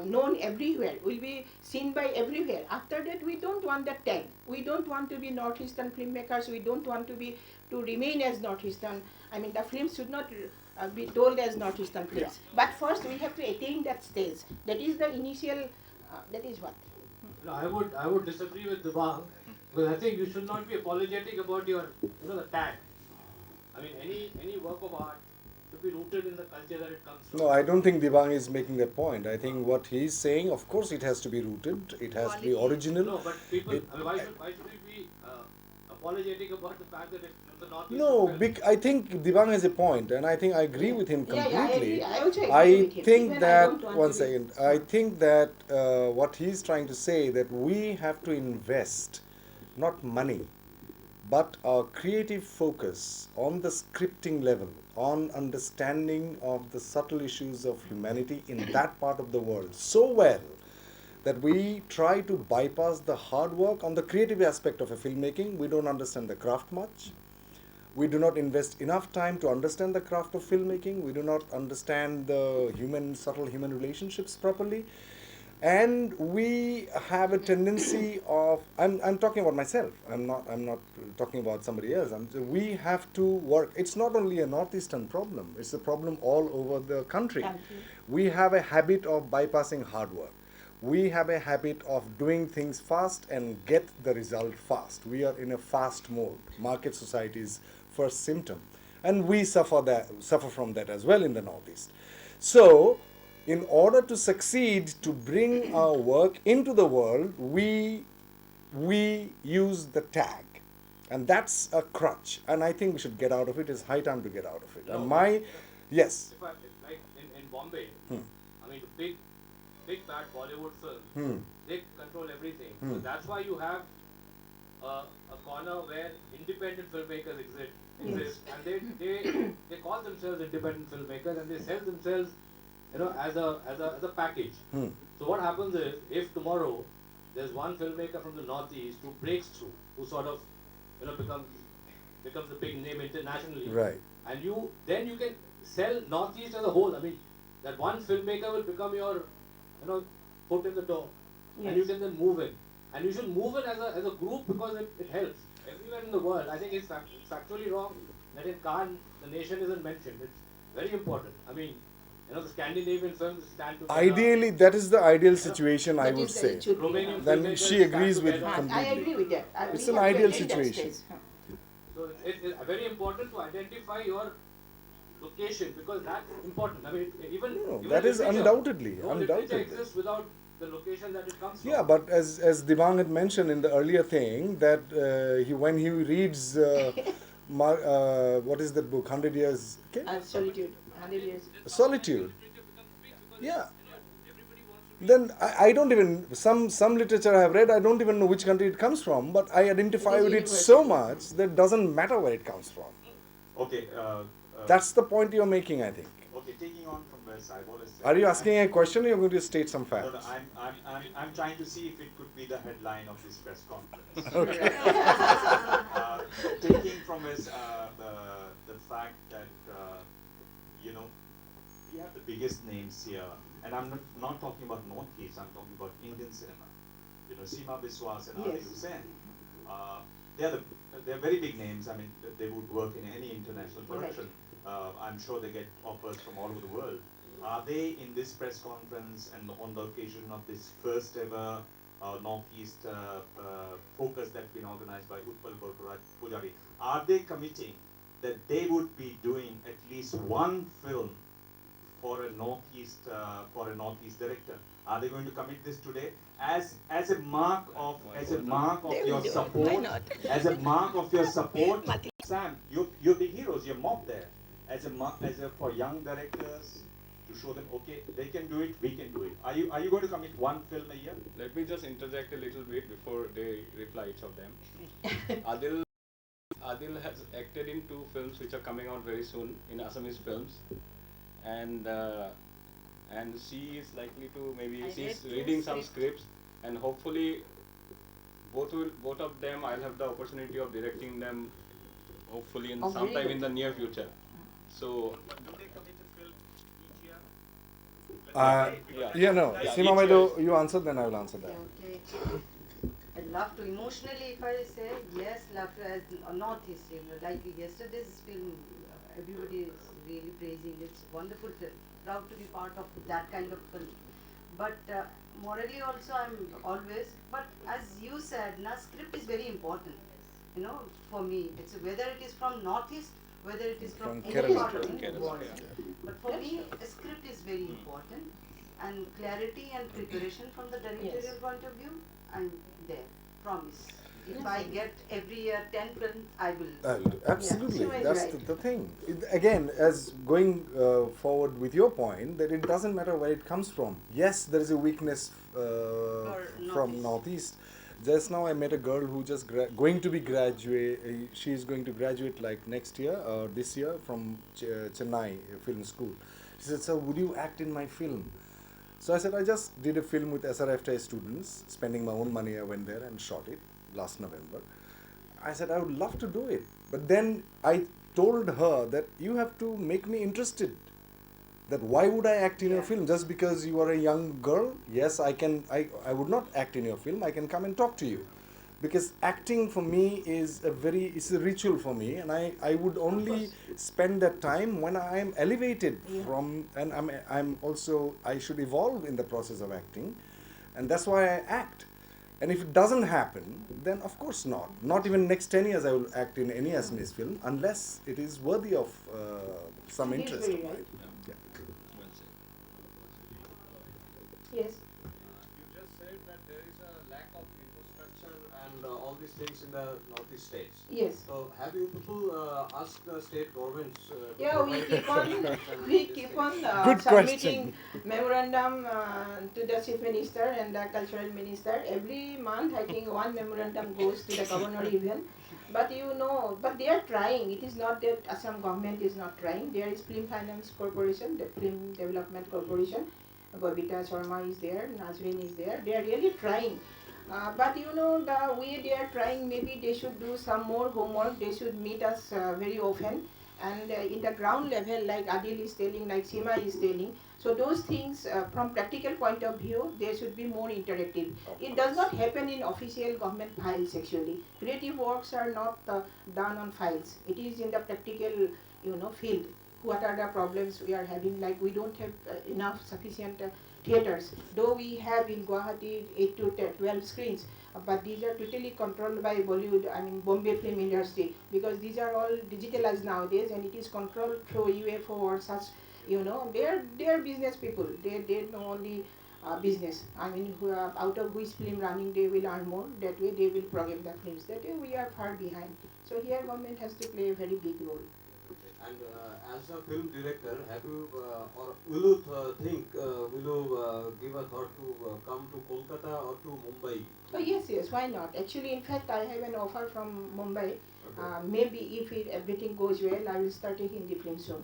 S2: known everywhere, will be seen by everywhere. After that, we don't want that tag. We don't want to be Northeastern filmmakers. We don't want to remain as Northeastern. I mean, the films should not be told as Northeastern films. But first, we have to attain that stage. That is the initial. That is what.
S14: No, I would disagree with Devang, because I think you should not be apologetic about your the tag. I mean, any work of art should be rooted in the culture that it comes from.
S12: No, I don't think Devang is making that point. I think what he's saying, of course, it has to be rooted. It has to be original.
S14: No, but people. I mean, why should we be apologetic about the fact that it's the Northeast?
S12: No, I think Devang has a point, and I think I agree with him
S2: Yeah,
S12: completely.
S2: I also agree with him.
S12: think
S2: Even
S12: that
S2: I don't want
S12: one
S2: to be-
S12: second. I think that what he's trying to say, that we have to invest not money, but our creative focus on the scripting level, on understanding of the subtle issues of humanity in that part of the world so well that we try to bypass the hard work on the creative aspect of a filmmaking. We don't understand the craft much. We do not invest enough time to understand the craft of filmmaking. We do not understand the subtle human relationships properly. And we have a tendency of, I'm talking about myself, I'm not talking about somebody else. We have to work. It's not only a Northeastern problem, it's a problem all over the country. We have a habit of bypassing hard work. We have a habit of doing things fast and get the result fast. We are in a fast mode. Market society's first symptom. And we suffer from that as well in the Northeast. So, in order to succeed, to bring our work into the world, we use the tag. And that's a crutch. And I think we should get out of it. It's high time to get out of it. And yes.
S14: Like in Bombay, I mean, the big bad Bollywood films, they control everything. So that's why you have a corner where independent filmmakers exist, and they call themselves independent filmmakers, and they sell themselves, as a package. So what happens is, if tomorrow there's one filmmaker from the Northeast who breaks through, who sort of becomes a big name internationally,
S12: right?
S14: And then you can sell Northeast as a whole. I mean, that one filmmaker will become your foot in the door, and you can then move in, and you should move in as a group, because it helps everywhere in the world. I think it's actually wrong that in Cannes the nation isn't mentioned. It's very important. I mean, the Scandinavian films stand together.
S12: Ideally, that is the ideal situation, I would say.
S14: Romanian
S12: Then
S14: filmmakers
S12: she agrees
S14: stand
S12: with
S14: together.
S12: completely.
S2: I agree with that.
S12: It's an ideal situation.
S14: So it's very important to identify your location, because that's important. I mean, even
S12: that is
S14: literature,
S12: undoubtedly.
S14: literature exists without the location that it comes from.
S12: Yeah, but as Devang had mentioned in the earlier thing, that when he reads, what is that book, 100 Years?
S2: Solitude. 100 Years.
S12: Solitude. Yeah. Then I don't even, some literature I have read, I don't even know which country it comes from, but I identify with it so much that it doesn't matter where it comes from.
S7: Okay.
S12: That's the point you're making, I think.
S7: Okay. Okay, taking on from Wes, I've always said.
S12: Are you asking a question or you're going to state some facts?
S7: No, I'm trying to see if it could be the headline of this press conference.
S12: Okay.
S7: Taking from Wes the fact that, you know, we have the biggest names here, and I'm not talking about Northeast, I'm talking about Indian cinema. You know, Seema Biswas and Ali Hussain. They're very big names. I mean, they would work in any international production. I'm sure they get offers from all over the world. Are they in this press conference and on the occasion of this first ever Northeast focus that's been organized by Utpal Pujari, are they committing that they would be doing at least one film for a Northeast director? Are they going to commit this today as a mark of your support? As a mark of your support, Sam, you're the heroes. You're mobbed there as a for young directors to show them, okay, they can do it, we can do it. Are you going to commit one film a year?
S13: Let me just interject a little bit before they reply, each of them. Adil has acted in 2 films which are coming out very soon in Assamese films, and she is likely to she's reading some scripts, and hopefully both of them I'll have the opportunity of directing them, hopefully in sometime in the near future. So
S12: Seema Maido, you answer, then I will answer that.
S15: Okay. I'd love to emotionally, if I say yes, love to as Northeast, like yesterday's film, everybody is really praising. It's a wonderful film. Proud to be part of that kind of film. But morally also, I'm always. But as you said, script is very important. For me, it's whether it is from Northeast, whether it is from any part of the world. But for me, a script is very important, and clarity and preparation from the directorial point of view, I'm there. Promise. If I get every year 10 films, I will.
S12: Absolutely,
S15: Yeah,
S12: that's
S15: right.
S12: the thing. Again, as going forward with your point, that it doesn't matter where it comes from. Yes, there is a weakness from Northeast. Just now I met a girl who just going to be graduate. She is going to graduate like next year or this year from Chennai Film School. She said, "Sir, would you act in my film?" So I said, "I just did a film with SRFTI students, spending my own money. I went there and shot it last November." I said, "I would love to do it." But then I told her that you have to make me interested. That why would I act in your film just because you are a young girl? Yes, I would not act in your film. I can come and talk to you. Because acting for me is it's a ritual for me, and I would only spend that time when I am elevated from, and I'm also, I should evolve in the process of acting, and that's why I act. And if it doesn't happen, then of course not. Not even next 10 years I will act in any Assamese film unless it is worthy of some interest of mine.
S2: Yes.
S9: You just said that there is a lack of infrastructure and all these things in the northeast states.
S2: Yes.
S9: So have you people asked the state governments?
S2: We keep on
S12: Good
S2: submitting
S12: question.
S2: memorandum to the chief minister and the cultural minister. Every month, I think one memorandum goes to the governor even. But but they are trying. It is not that Assam government is not trying. There is Film Finance Corporation, the Film Development Corporation. Babita Sharma is there, Nazreen is there. They are really trying. But the way they are trying, maybe they should do some more homework. They should meet us very often. And in the ground level, like Adil is telling, like Seema is telling. So those things, from practical point of view, they should be more interactive. It does not happen in official government files actually. Creative works are not done on files. It is in the practical, field. What are the problems we are having? Like we don't have enough sufficient theaters. Though we have in Guwahati 8 to 12 screens, but these are totally controlled by Bollywood, Bombay film industry, because these are all digitalized nowadays, and it is controlled through UFO or such. They are business people. They know only business. Out of which film running they will earn more. That way they will program the films. That way we are far behind. So here government has to play a very big role.
S9: And as a film director, have you or will you will you give a thought to come to Kolkata or to Mumbai?
S2: Oh yes, why not? Actually, in fact, I have an offer from Mumbai. Maybe if everything goes well, I will start a Hindi film soon.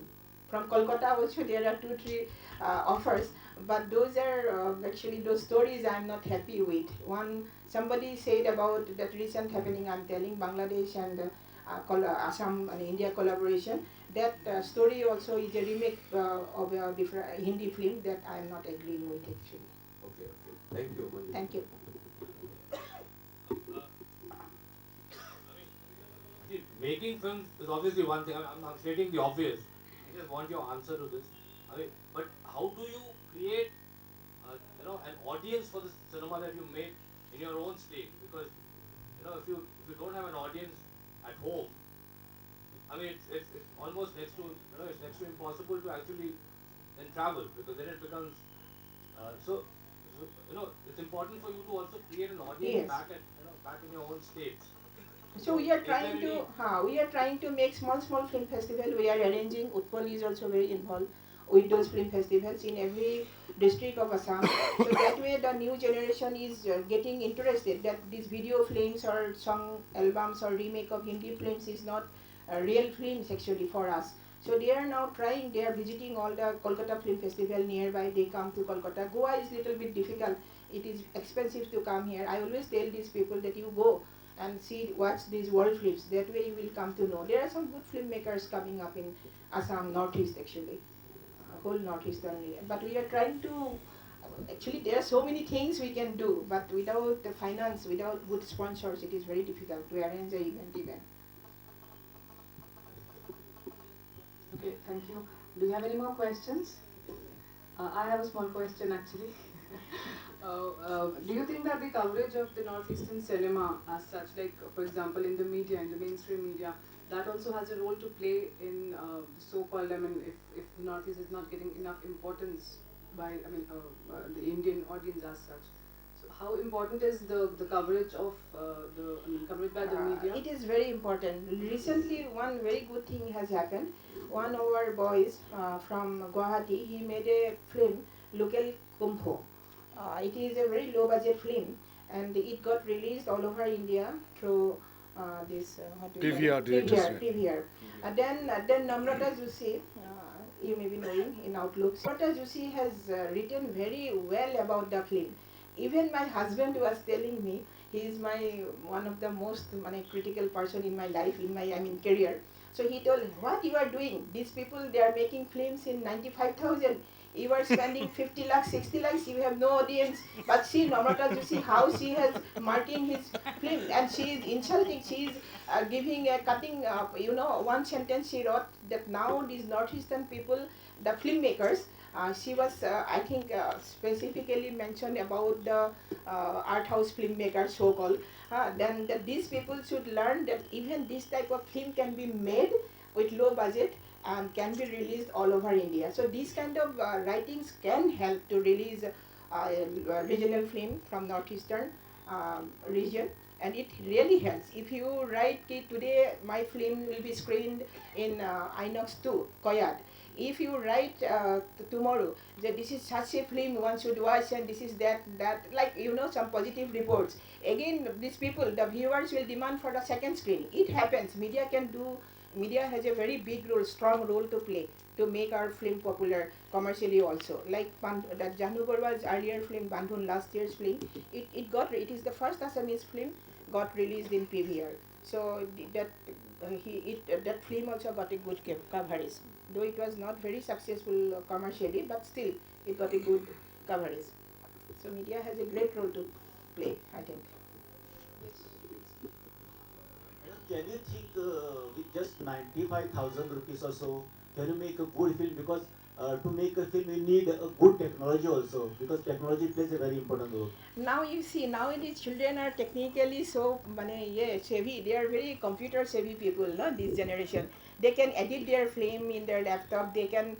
S2: From Kolkata also there are 2-3 offers, but those are actually those stories I'm not happy with. Somebody said about that recent happening, I'm telling, Bangladesh and Assam and India collaboration. That story also is a remake of a different Hindi film that I'm not agreeing with actually.
S9: Okay, okay. Thank you, Manju.
S2: Thank you.
S14: See, making films is obviously one thing. I'm stating the obvious. I just want your answer to this. I mean, but how do you create, an audience for the cinema that you make in your own state? Because, if you don't have an audience at home, I mean, it's almost next to, it's next to impossible to actually then travel, because then it becomes, it's important for you to also create an audience
S2: Yes.
S14: back in your own states.
S2: So we are trying to make small film festival. We are arranging. Utpal is also very involved with those film festivals in every district of Assam. So that way the new generation is getting interested that these video films or song albums or remake of Hindi films is not real films actually for us. So they are now trying. They are visiting all the Kolkata Film Festival nearby. They come to Kolkata. Goa is little bit difficult. It is expensive to come here. I always tell these people that you go and watch these world films. That way you will come to know. There are some good filmmakers coming up in Assam, Northeast actually, whole Northeastern area. But we are trying to, actually there are so many things we can do, but without the finance, without good sponsors, it is very difficult to arrange an event even.
S3: Okay, thank you. Do you have any more questions? I have a small question actually. Do you think that the coverage of the Northeastern cinema as such, like for example in the media, in the mainstream media, that also has a role to play in so-called, I mean, if the Northeast is not getting enough importance by, the Indian audience as such. So how important is the coverage of coverage by the media?
S2: It is very important. Recently, one very good thing has happened. One of our boys from Guwahati, he made a film, Local Kumpho. It is a very low budget film and it got released all over India through this
S12: PVR
S2: PVR. Then Namrata Joshi, you may be knowing in Outlooks. Namrata Joshi has written very well about the film. Even my husband was telling me he is my one of the most critical person in my life, in my career. So he told, what you are doing? These people, they are making films in 95,000. You are spending 50 lakhs, 60 lakhs, you have no audience. But see, Namrata, you see how she has marking his film and she is insulting, she is giving a cutting, one sentence she wrote that now these Northeastern people, the filmmakers, she was, I think, specifically mentioned about the art house filmmakers, so-called. Then that these people should learn that even this type of film can be made with low budget and can be released all over India. So these kind of writings can help to release regional film from northeastern region, and it really helps. If you write today my film will be screened in Inox 2, Koyat. If you write tomorrow that this is such a film one should watch and this is that, like some positive reports, again these people, the viewers will demand for the second screening. It happens. Media has a very big role, strong role to play to make our film popular commercially also. Like that Jahnu Barwa's earlier film, Bandhun, last year's film, it is the first Assamese film got released in PVR. So that film also got a good coverage. Though it was not very successful commercially, but still it got a good coverage. So media has a great role to play, I think.
S16: Can you think with just 95,000 rupees or so, can you make a good film? Because to make a film, you need a good technology also, because technology plays a very important role.
S2: Now you see, nowadays children are technically so savvy. They are very computer savvy people, no? This generation. They can edit their film in their laptop. They can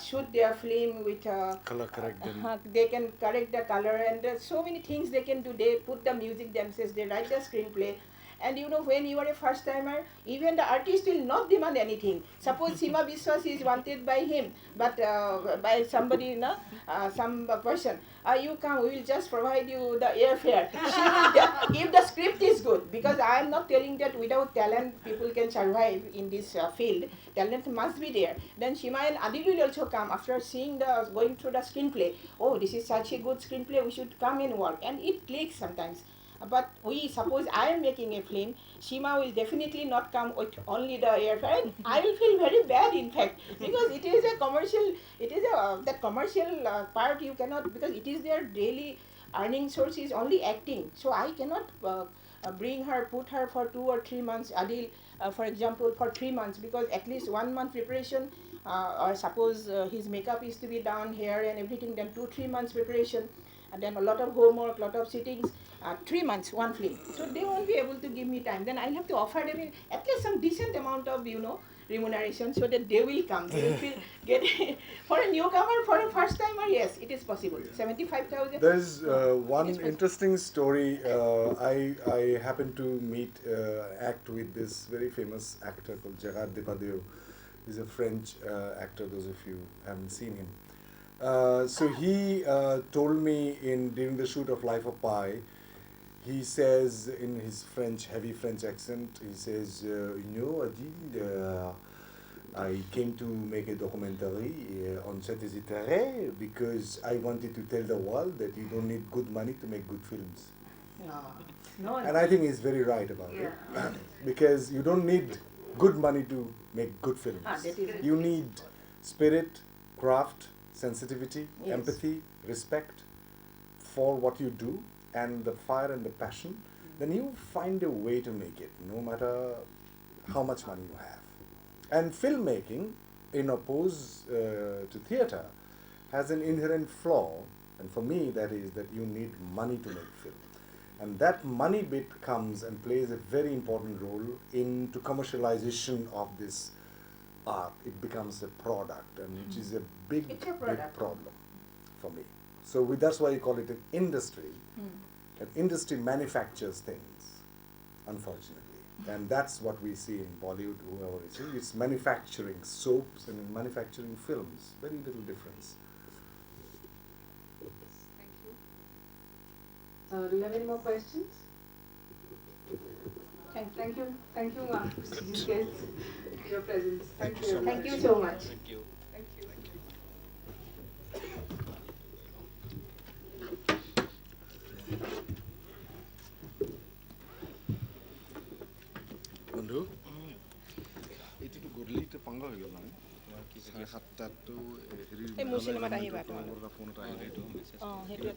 S2: shoot their film with
S12: color correct them.
S2: They can correct the color and so many things they can do. They put the music themselves. They write the screenplay. And when you are a first timer, even the artist will not demand anything. Suppose Sima Biswas is wanted by him, but by somebody, some person, you come, we will just provide you the airfare. She will, if the script is good, because I am not telling that without talent people can survive in this field. Talent must be there. Then Shima and Adil will also come after seeing going through the screenplay. Oh, this is such a good screenplay, we should come and work. And it clicks sometimes. But suppose I am making a film, Shima will definitely not come with only the airfare. And I will feel very bad, in fact, because it is a commercial, that commercial part you cannot, because it is their daily earning source is only acting. So I cannot bring her, put her for 2 or 3 months, Adil, for example, for 3 months, because at least 1 month preparation, or suppose his makeup is to be done, hair and everything, then 2-3 months preparation, and then a lot of homework, lot of sittings, 3 months, one film. So they won't be able to give me time. Then I'll have to offer them at least some decent amount of, remuneration, so that they will come. They will feel, get for a newcomer, for a first timer, yes, it is possible. 75,000.
S12: There's one interesting story. I happened to meet, act with this very famous actor called Gerard Depardieu. He's a French actor, those of you haven't seen him. So he told me during the shoot of Life of Pi, he says in his heavy French accent, he says, Adil, I came to make a documentary on Saint-Exupéry because I wanted to tell the world that you don't need good money to make good films.
S2: No.
S12: And I think he's very right about it. Because you don't need good money to make good films. You need spirit, craft, sensitivity, empathy, respect for what you do, and the fire and the passion. Then you find a way to make it, no matter how much money you have. And filmmaking, in oppose to theatre, has an inherent flaw, and for me that is that you need money to make film. And that money bit comes and plays a very important role into commercialization of this art. It becomes a product, and which is a big problem for me. So that's why you call it an industry. An industry manufactures things, unfortunately. And that's what we see in Bollywood, whoever it is. It's manufacturing soaps and manufacturing films. Very little difference.
S3: Thank you. Do you have any more questions? Thank you, prestigious guests, for your presence. Thank you.
S2: Thank you so much.
S5: Thank you.
S3: Thank you.
S12: বন্ধু এইটোতো গধূলিতে পাংগ হৈ গ'ল নহয় চাৰে সাতটাততো হেৰি phone এটা আহিলে